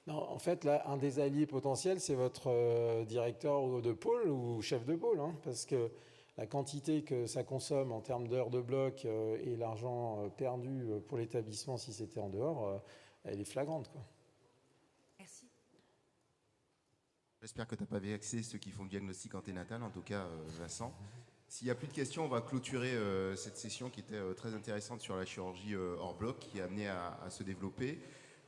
S15: Non, en fait, là, un des alliés potentiels, c'est votre directeur de pôle ou chef de pôle, hein, parce que la quantité que ça consomme en termes d'heures de bloc et l'argent perdu pour l'établissement si c'était en dehors, elle est flagrante. Quoi.
S21: Merci.
S2: J'espère que tu n'as pas vexé ceux qui font le diagnostic anténatal, en tout cas Vincent. S'il n'y a plus de questions, on va clôturer cette session qui était très intéressante sur la chirurgie hors bloc qui est amenée à se développer.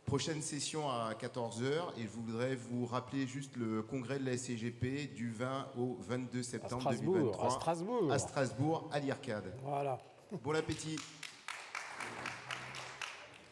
S2: Prochaine session à 14h et je voudrais vous rappeler juste le congrès de la SCGP du 20 au 22 septembre 2023
S15: à Strasbourg,
S2: à l'IRCAD.
S15: Voilà.
S2: Bon appétit.